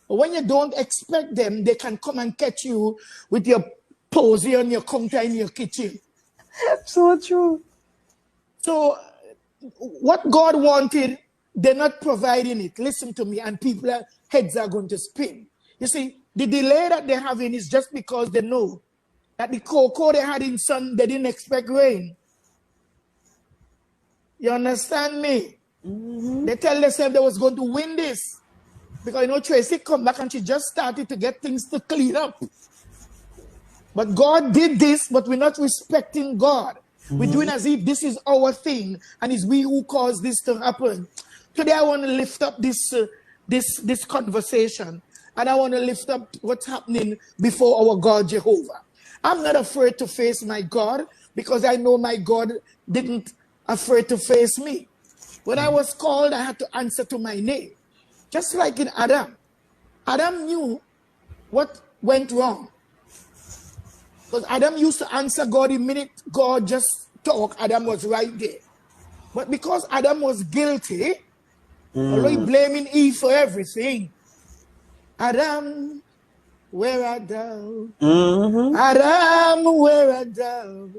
But when you don't expect them, they can come and catch you with your posy on your counter in your kitchen. So true. So what God wanted, they're not providing it. Listen to me, and people's heads are going to spin. You see, the delay that they're having is just because they know that the Coco they had in sun, they didn't expect rain. You understand me? They tell themselves they was going to win this. Because, Tracy come back and she just started to get things to clean up. But God did this, but we're not respecting God. We're doing as if this is our thing, and it's we who caused this to happen. Today, I want to lift up this conversation, and I want to lift up what's happening before our God, Jehovah. I'm not afraid to face my God, because I know my God didn't afraid to face me. When I was called, I had to answer to my name. Just like in Adam. Adam knew what went wrong. Because Adam used to answer God the minute God just talked, Adam was right there. But because Adam was guilty, although he blaming Eve for everything, Adam, where art thou? Adam, where art thou?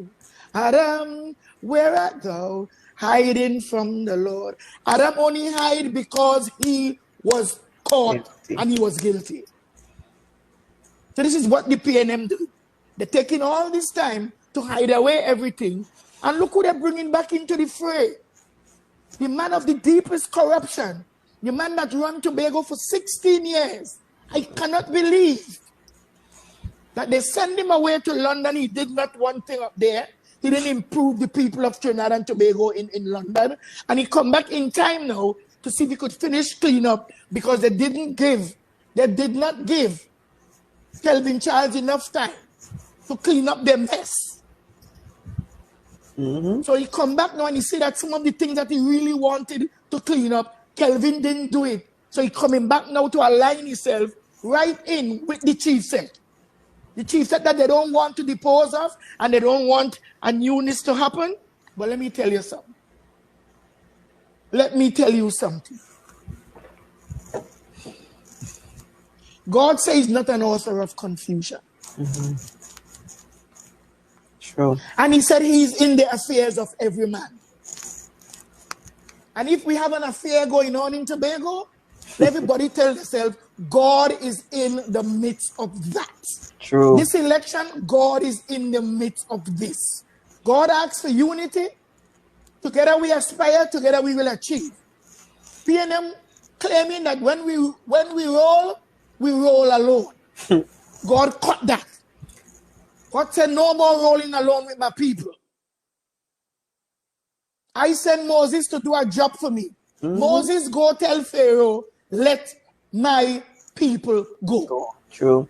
Adam, where art thou? Hiding from the Lord. Adam only hid because he was caught and he was guilty. So this is what the PNM do. They're taking all this time to hide away everything. And look who they're bringing back into the fray. The man of the deepest corruption. The man that ran Tobago for 16 years. I cannot believe that they send him away to London. He did not one thing up there. He didn't improve the people of Trinidad and Tobago in London. And he come back in time now to see if he could finish clean up, because they did not give Kelvin Charles enough time to clean up their mess. So he come back now and he see that some of the things that he really wanted to clean up, Kelvin didn't do it. So he coming back now to align himself right in with the chief set. The chief said that they don't want to depose us and they don't want a newness to happen. But let me tell you something. God says he's not an author of confusion. True. And he said he's in the affairs of every man. And if we have an affair going on in Tobago, everybody tell themselves, God is in the midst of that. True. This election, God is in the midst of this. God asks for unity. Together we aspire, together we will achieve. PNM claiming that when we roll, we roll alone. God cut that. God said no more rolling alone with my people. I sent Moses to do a job for me. Moses, go tell Pharaoh, let my people go. True.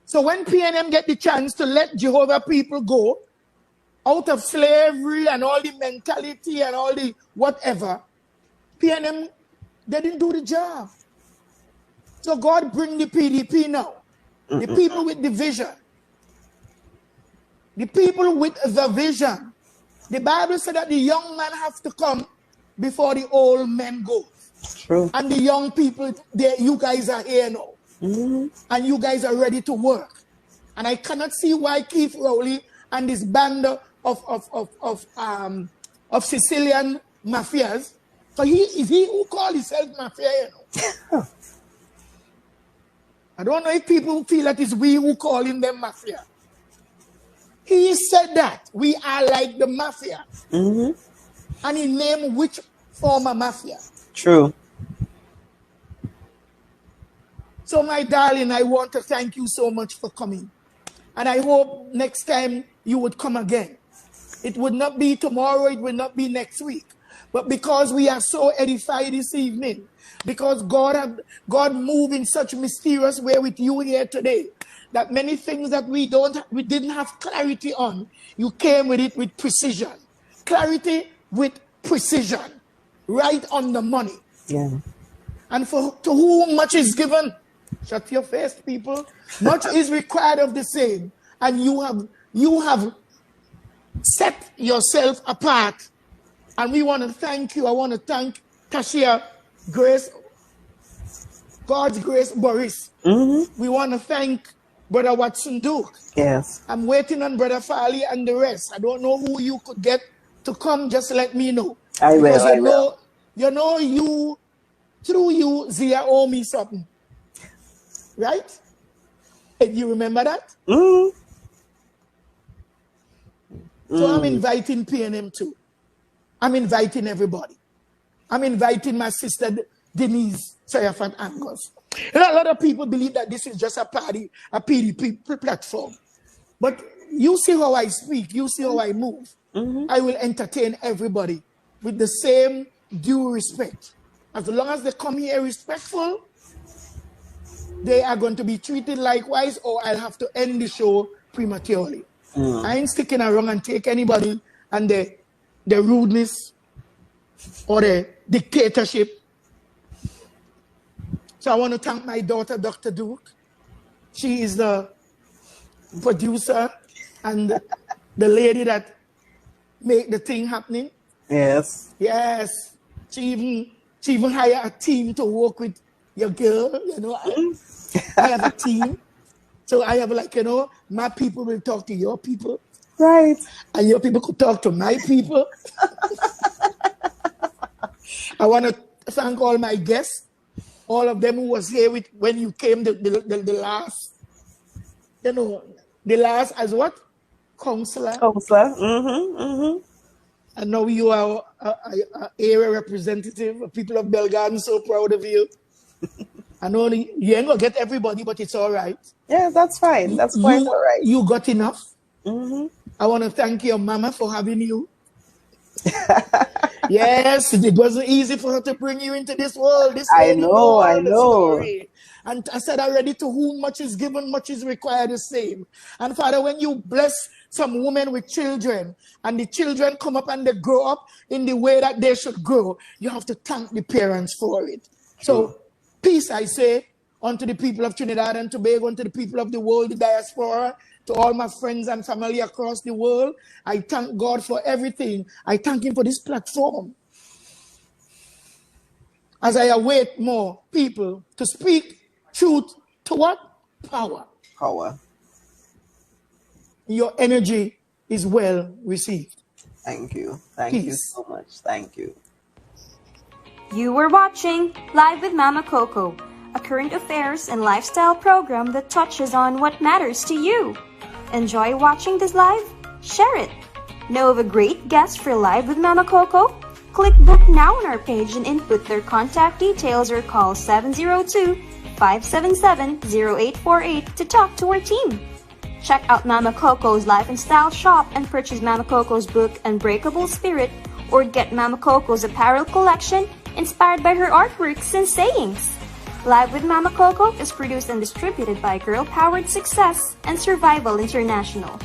So when PNM get the chance to let Jehovah people go out of slavery and all the mentality and all the whatever, PNM, they didn't do the job. So God bring the PDP now. The people with the vision. The people with the vision. The Bible said that the young man have to come before the old men go. True. And the young people, you guys are here now. And you guys are ready to work. And I cannot see why Keith Rowley and this band of Sicilian mafias, so is he who called himself mafia, you know? I don't know if people feel that it's we who calling them mafia. He said that we are like the mafia. And he named which former mafia. True. So my darling, I want to thank you so much for coming. And I hope next time you would come again. It would not be tomorrow, it will not be next week. But because we are so edified this evening, because God moved in such a mysterious way with you here today, that many things that we didn't have clarity on, you came with it with precision. Clarity with precision. Right on the money. Yeah. And to whom much is given, shut your face, people. Much is required of the same. And you have set yourself apart. And we want to thank you. I want to thank Tashia Grace, God's Grace Boris. We want to thank Brother Watson Duke. Yes. I'm waiting on Brother Farley and the rest. I don't know who you could get to come. Just let me know. I will. You know, through you, Zia owe me something. Right? And you remember that? So I'm inviting PNM too. I'm inviting everybody. I'm inviting my sister Denise Sayafat Angus. You know, a lot of people believe that this is just a party, a PDP platform. But you see how I speak, you see how I move. I will entertain everybody with the same due respect. As long as they come here respectful, they are going to be treated likewise, or I'll have to end the show prematurely. I ain't sticking around and take anybody and the rudeness or the dictatorship. So I want to thank my daughter, Dr. Duke. She is the producer and the lady that make the thing happening. Yes. Yes. She even hired a team to work with your girl, you know. I have a team. So I have, like, you know, my people will talk to your people. Right. And your people could talk to my people. I want to thank all my guests, all of them who was here with when you came the last, you know, the last as what? Counselor. And now you are an area representative. People of Belgarden, so proud of you. I know you ain't gonna get everybody, but it's all right. Yeah, that's fine. That's quite all right. You got enough. I want to thank your mama for having you. Yes, it wasn't easy for her to bring you into this world. I know. And I said already, to whom much is given, much is required the same. And Father, when you bless some women with children, and the children come up and they grow up in the way that they should grow, you have to thank the parents for it. So, peace, I say, unto the people of Trinidad and Tobago, unto the people of the world, the diaspora, to all my friends and family across the world. I thank God for everything. I thank Him for this platform. As I await more people to speak truth to what? Power. Power. Your energy is well received. Thank you. Thank you so much. Thank you. You were watching Live with Mama Coco, a current affairs and lifestyle program that touches on what matters to you. Enjoy watching this live? Share it. Know of a great guest for Live with Mama Coco? Click book now on our page and input their contact details or call 702-577-0848 to talk to our team. Check out Mama Coco's Life and Style shop and purchase Mama Coco's book Unbreakable Spirit or get Mama Coco's apparel collection inspired by her artworks and sayings. Live with Mama Coco is produced and distributed by Girl Powered Success and Survival International.